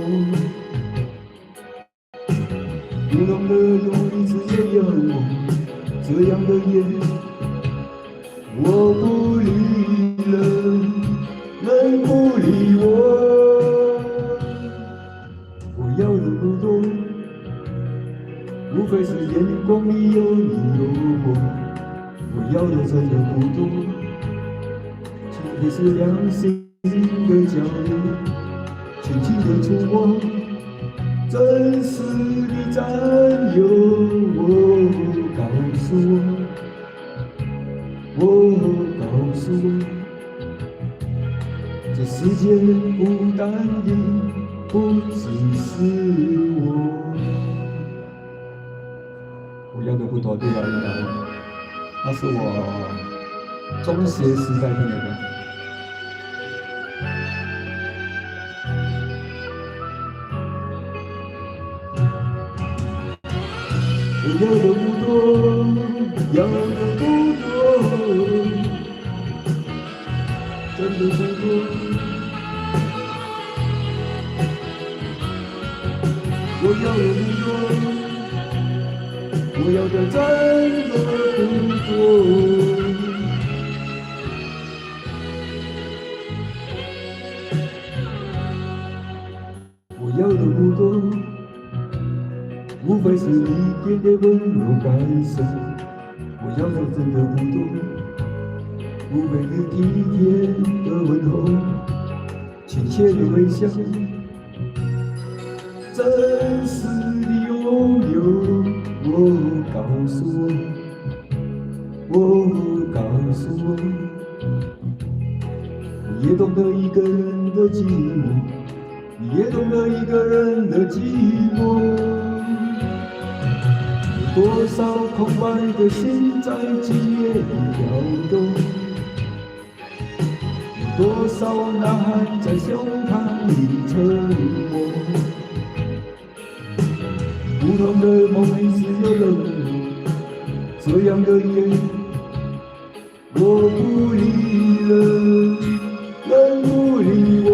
不懂得用一次也有我这样的夜，我不理了，能不理我？我要的不多，无非是眼光里有你有我。我要的真的不多，前提是良心的交流，轻轻的触摸，真实的占有。告诉我，告诉我，这世界孤单的不只是我。我要的不多，对吧？那是我中学时代听的歌。我要的不多，要的不多，真的不多。我要的不多，我要的真的不多。我要的不多，无非是一点点温柔感受。我要的真的不多，无非是体贴的问候，亲切的微笑，真实的拥有。告诉我，告诉我，你也懂得一个人的寂寞，你也懂得一个人的寂寞。多少空白的心在今夜里跳动，多少呐喊在胸膛里沉默。不同的梦里只有冷漠，这样的夜我不理了，能不理我？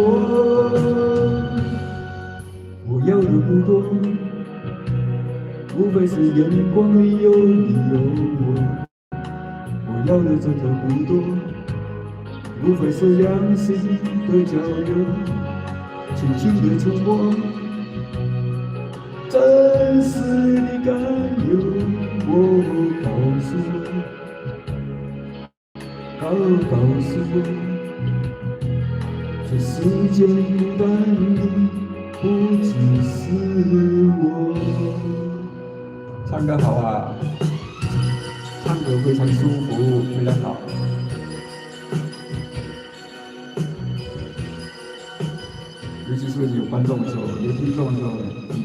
我要的不多，无非是眼光里有你有我。我要的真的不多，无非是良心的交流，轻轻的触摸，真实的感有。告诉我，告诉我，这世界孤单的不只是我。唱歌好啊，唱歌非常舒服，非常好。尤其是有观众的时候，有听众的时候，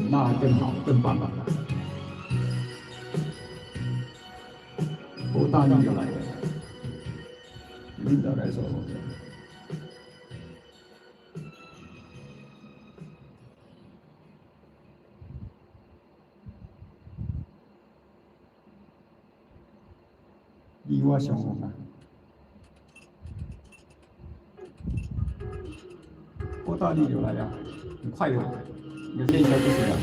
那更好，更棒了。我大力就来了，领导来说。你我相逢啊！我大力就来了，很快的，有些应该不行了。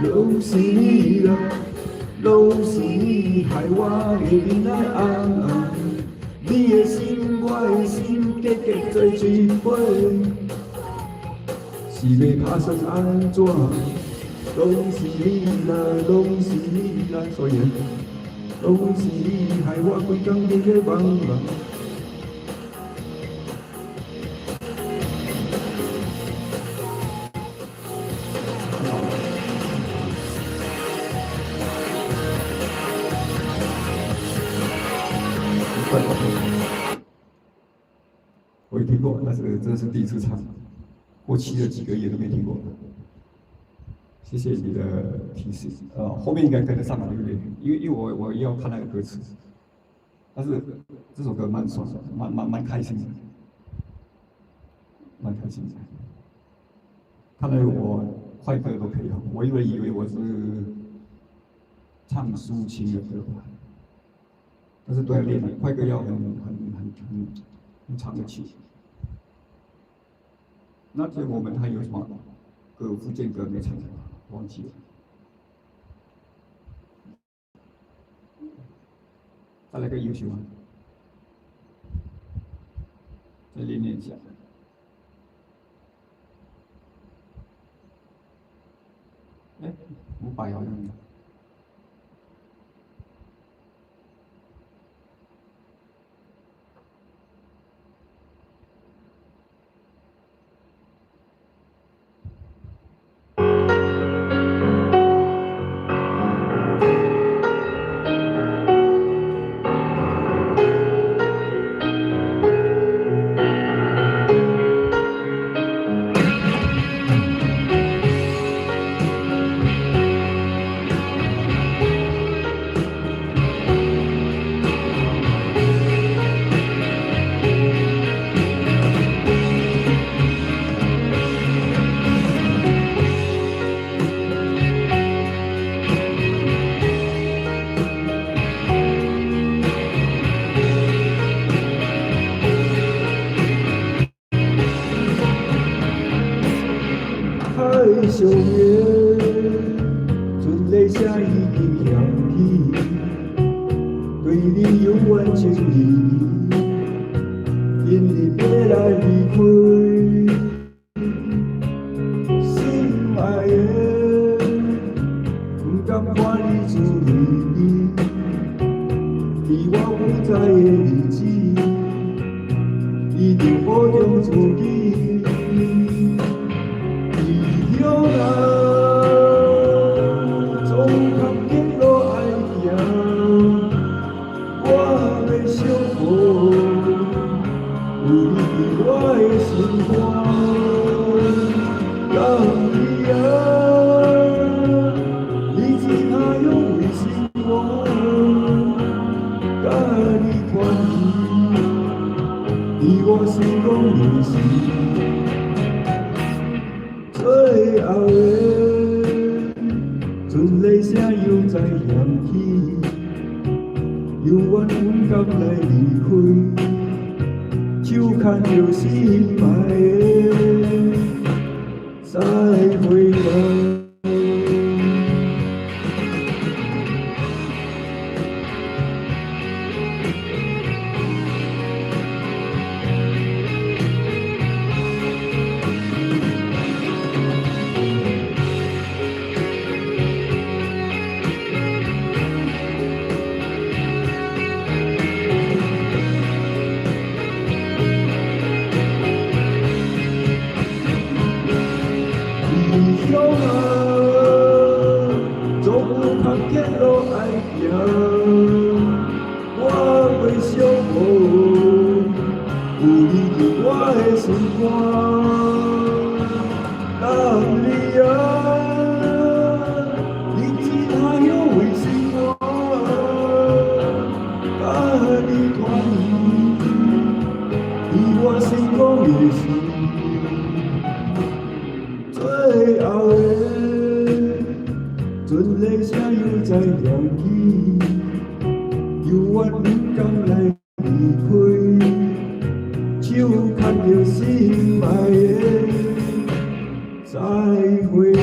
拢是你啦，拢是你害我会面来红。你的心，我的心，结结做一杯，是要打算安怎？拢是你啦，拢是你啦，所以拢是你害我规工日咧忙忙。我也听过，但是这是第一次唱，过期了几个月都没听过。谢谢你的提示，后面应该跟得上了，对不对？因为我也要看那个歌词，但是这首歌蛮爽的，蛮开心的。蛮开心的。看来我快歌都可以哦，我以为我是唱抒情的歌吧，但是都要练的，快歌要很长的气。那天我们还有什么歌？福建歌没唱的，忘记了。再来个优秀啊！再练一下。哎，500好像有。海上月，春泪下已经扬起，对你永远情意，因你别来离开，心爱的，不敢看你注意，在我不在的日子，一定保重自己。总看见路爱行，我要相扶，有你伫我的心肝。敢你啊，你只那样为心肝，甲你团圆，伫我心中的事。最后的春泪声又再响起，犹原不甘来离开，手牵着心爱的，再会啦。离乡啊，总有看见路爱行，我袂相扶，有你伫我的心肝。当你啊，你只那样为心肝，甲你团圆，伫我心中的事。最后的春泪声又再响起，犹原不甘来离开，手牵着心爱的，再会啦。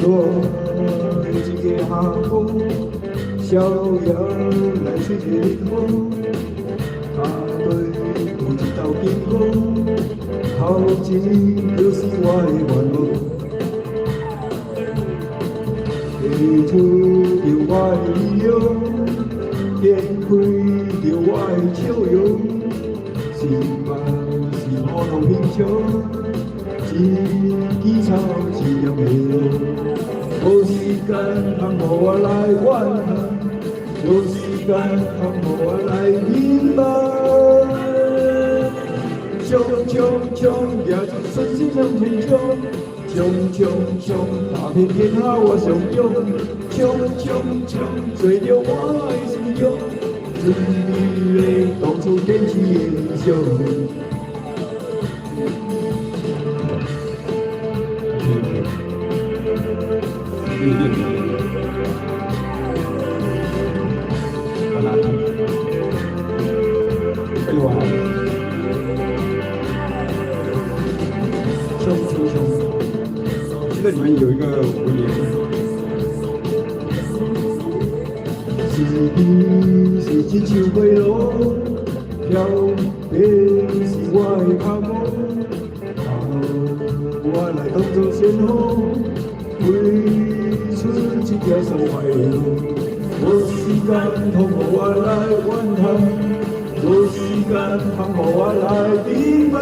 我一个下风，逍遥来水一日风，他对不知道经过，好情就是我的愿望。提出着我的理由，展开着我的笑容，是嘛是普通平常。一枝草，一条梅路，无时间通互我来怨恨，无时间通互我来明白。冲冲冲，也就顺势向前冲，冲冲冲，打遍天下我相拥，冲冲冲，随着我的心中，最美丽当初坚持的理想。这里面有一个文言，是你是一树花路，飘的是我的脚步，我来当作先锋，绘出一条松花路。无时间通互我来怨恨，无时间通互我来明白。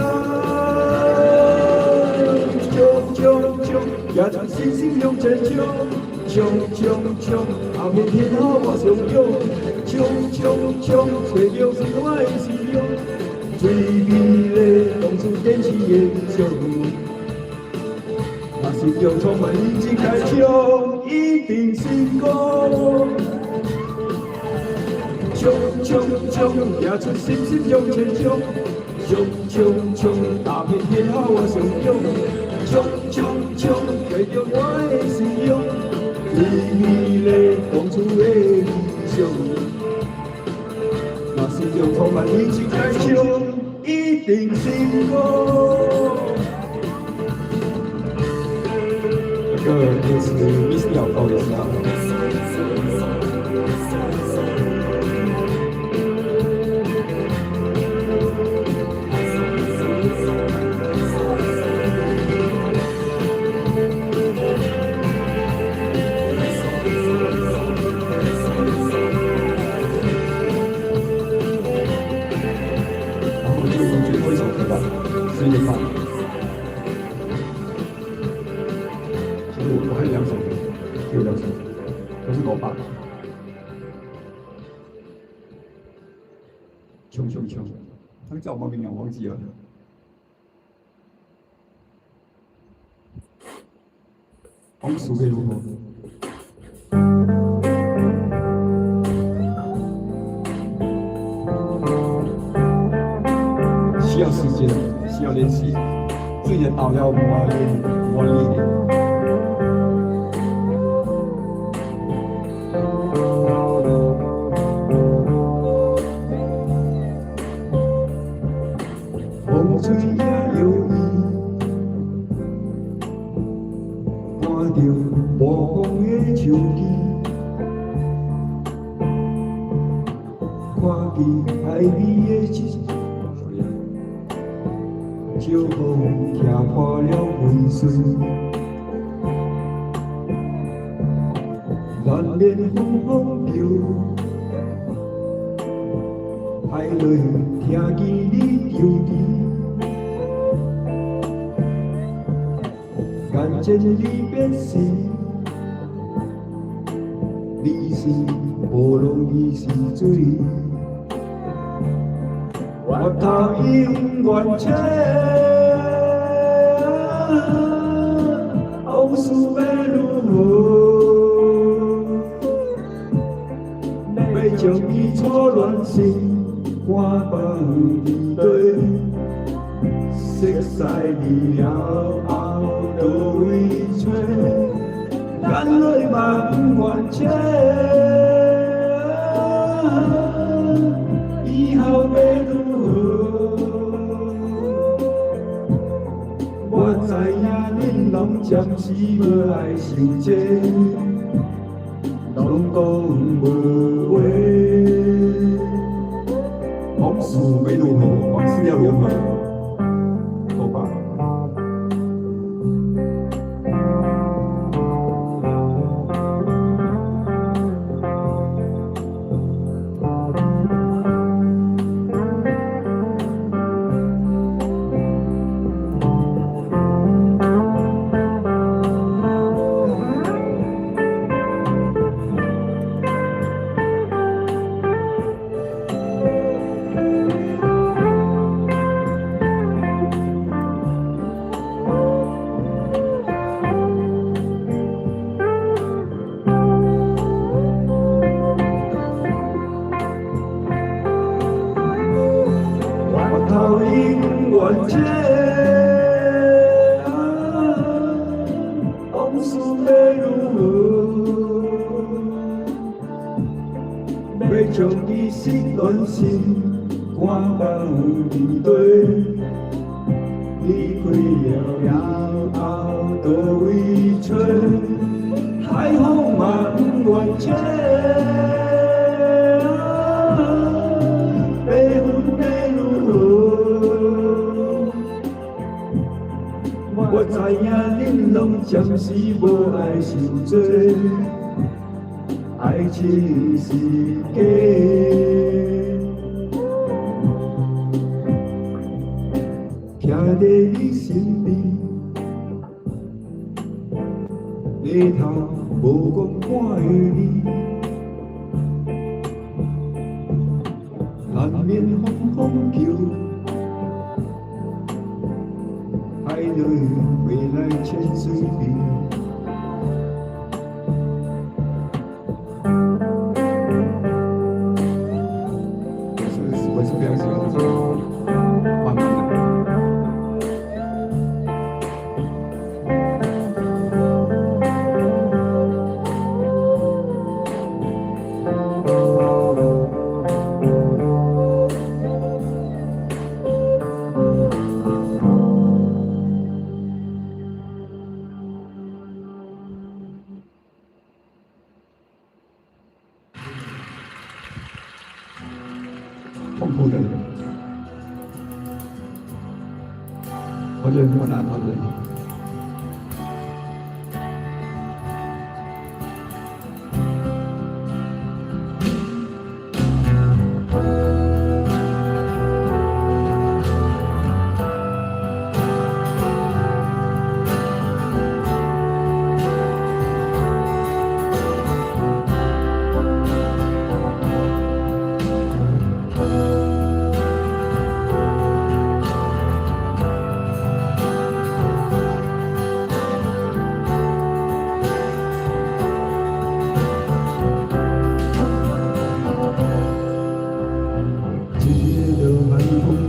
冲冲冲，也将星星向前冲，冲冲冲，后面天下我相拥，冲冲冲，吹着是我的心中，最美丽当初坚持的理想。若心中充满意志开枪，一定成功。冲冲冲，也将星星向前冲，冲冲冲，打遍天下我相拥。冲冲冲，吹着我的心中，最美丽当初的理想。若心中充满意志开枪，一定成功。这个歌词 miss 掉，不好意思啊。11点半，其实我还有2首歌，只有2首歌，都是我爸。冲冲冲，他叫毛名啊，忘记了。风俗会如何？需要时间，需要练习，最难熬了磨练。风吹也有意，看着无风的手机，看见海边的一。小风骑破了温水，蓝莲风飘，海落听见你丢滴，眼前你变是，你是无浪，你是水。我头永远切，往事要如何？要将伊错乱心，看放面对，熟悉你了后，倒位找？眼泪嘛不愿切。以后要如何？我知影恁拢暂时无爱受这，拢讲无话。往事没如何，往事要如何？好吧。头因缘这，往事要如何？要将伊心暖心，看放面对。离开了后，倒位找？海风嘛不愿切。我知影恁拢暂时无爱受罪，爱情是假，徛在你身边，日头无讲看的你，难免风风叫。爱的未来千岁边，我是比较喜欢这种缓慢的。痛苦的人，我忍我难我忍。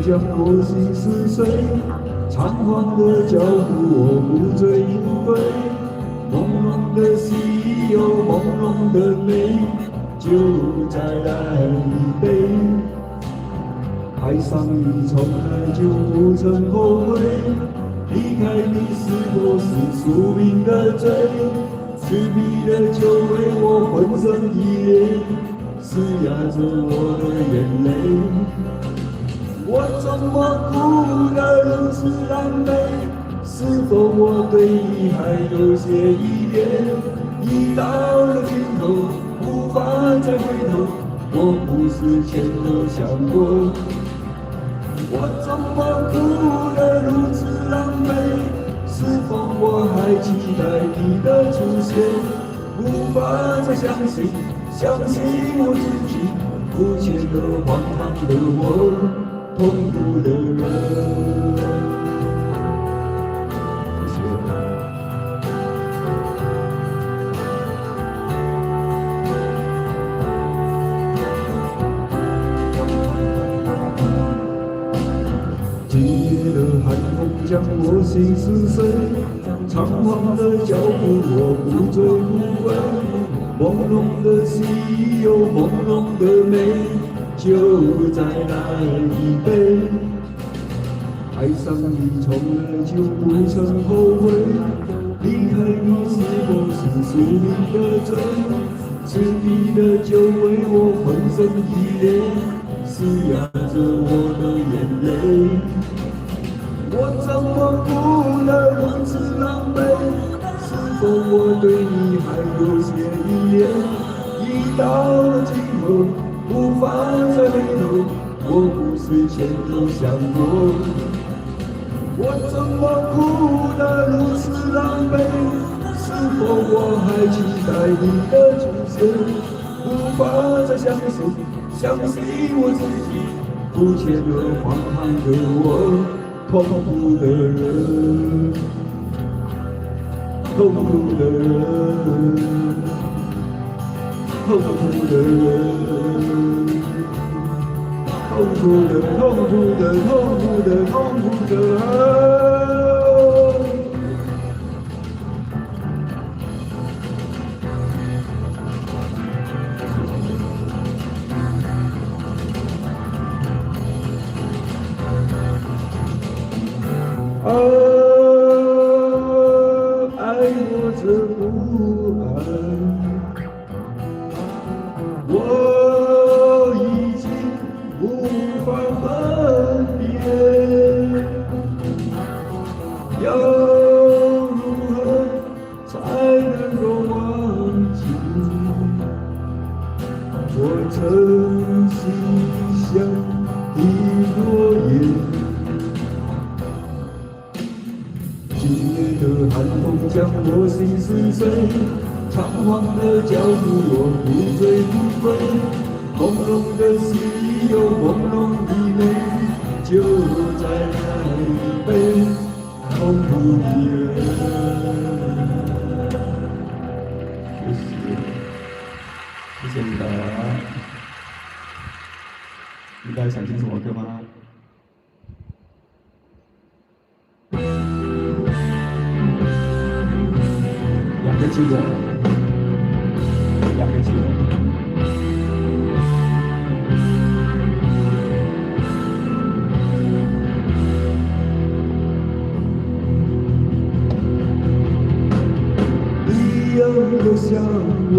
将我心撕碎，仓皇的脚步我不追应对，朦胧的喜有朦胧的美，就再来一杯。爱上你从来就不曾后悔，离开你是我是宿命的罪，赤壁的酒为我浑身一累，嘶哑着我的眼泪。我怎么哭得如此狼狈？是否我对你还有些依恋？已到了尽头，无法再回头。我不是前头想过。我怎么哭得如此狼狈？是否我还期待你的出现？无法再相信我自己，肤浅的荒唐的我。痛苦的人，谢谢。今夜的寒风将我心撕碎，仓皇的脚步我不追不回，朦胧的喜有朦胧的美。就再来一杯，爱上你从来就不曾后悔。离开你是否是宿命的罪？是你的酒为我浑身依恋，是压着我的眼泪。我怎么哭得如此狼狈？是否我对你还有些依恋？已到了尽头，无法再回头，我不是前头想过。我怎么哭得如此狼狈？是否我还期待你的出现？无法再相信我自己，肤浅的、荒唐的我，痛苦的人，痛苦的人，痛苦的人，痛苦的，痛苦的，痛苦的，痛苦的人。爱或者不爱，我已经无法分辨，要如何才能够忘记我曾心想的诺言？今夜的寒风将我心撕碎，仓皇的脚步我不醉不归，朦胧的思忆有朦胧的美，就在那一杯痛苦的人。谢谢你的。你大家想听什么歌吗？两个记得，两个记得。一样的像我，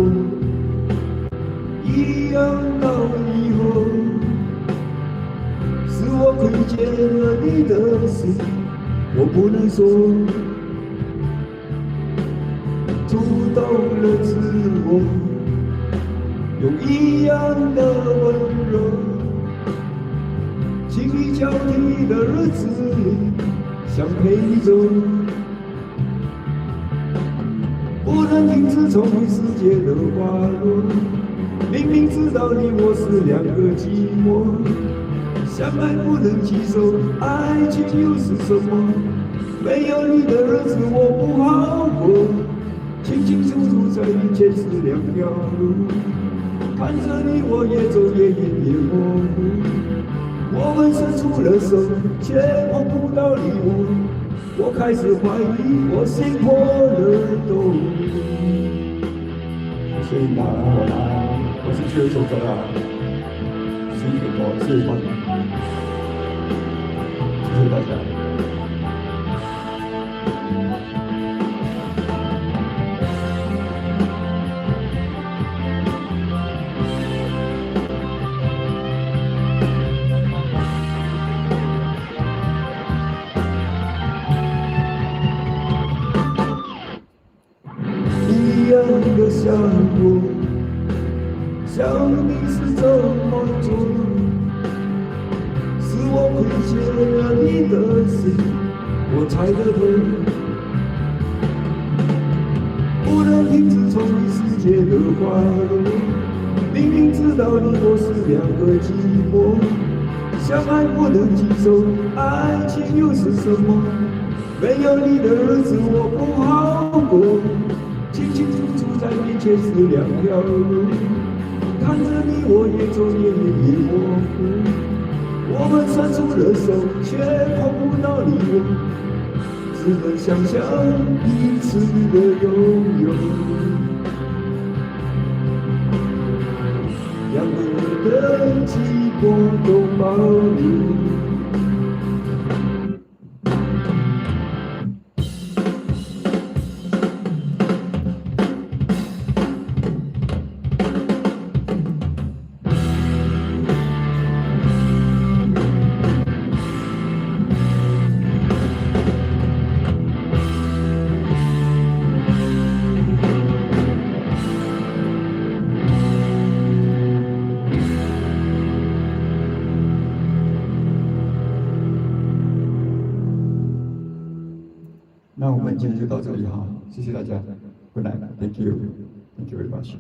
一样到以后，是我亏欠了你的事，我不能说。触动了自我，用一样的温柔，情谊交替的日子里，想陪你走，不能停止重回世界的花落。明明知道你我是两个寂寞，相爱不能接受，爱情又是什么？没有你的日子我不好过。清清楚楚在眼前是两条路，看着你我越走越远越模糊。我们伸出了手，却碰不到你我开始怀疑我心破了洞。所以我是这首歌啊，是一个歌，是欢迎，谢谢大家。一样的想我，想你是怎么做？是我亏欠了你的心，我猜得对。不能停止重回世界的花落，明明知道你我是两个寂寞，相爱不能接受，爱情又是什么？没有你的日子我不好过。清清楚楚在面前是两条路，看着你我越走越远越模糊。我们伸出了手，却碰不到你我，只能想象彼此的拥有。两个人的寂寞都保留。那我们今天就到这里哈，谢谢大家，Good night，Thank you，Thank you very much。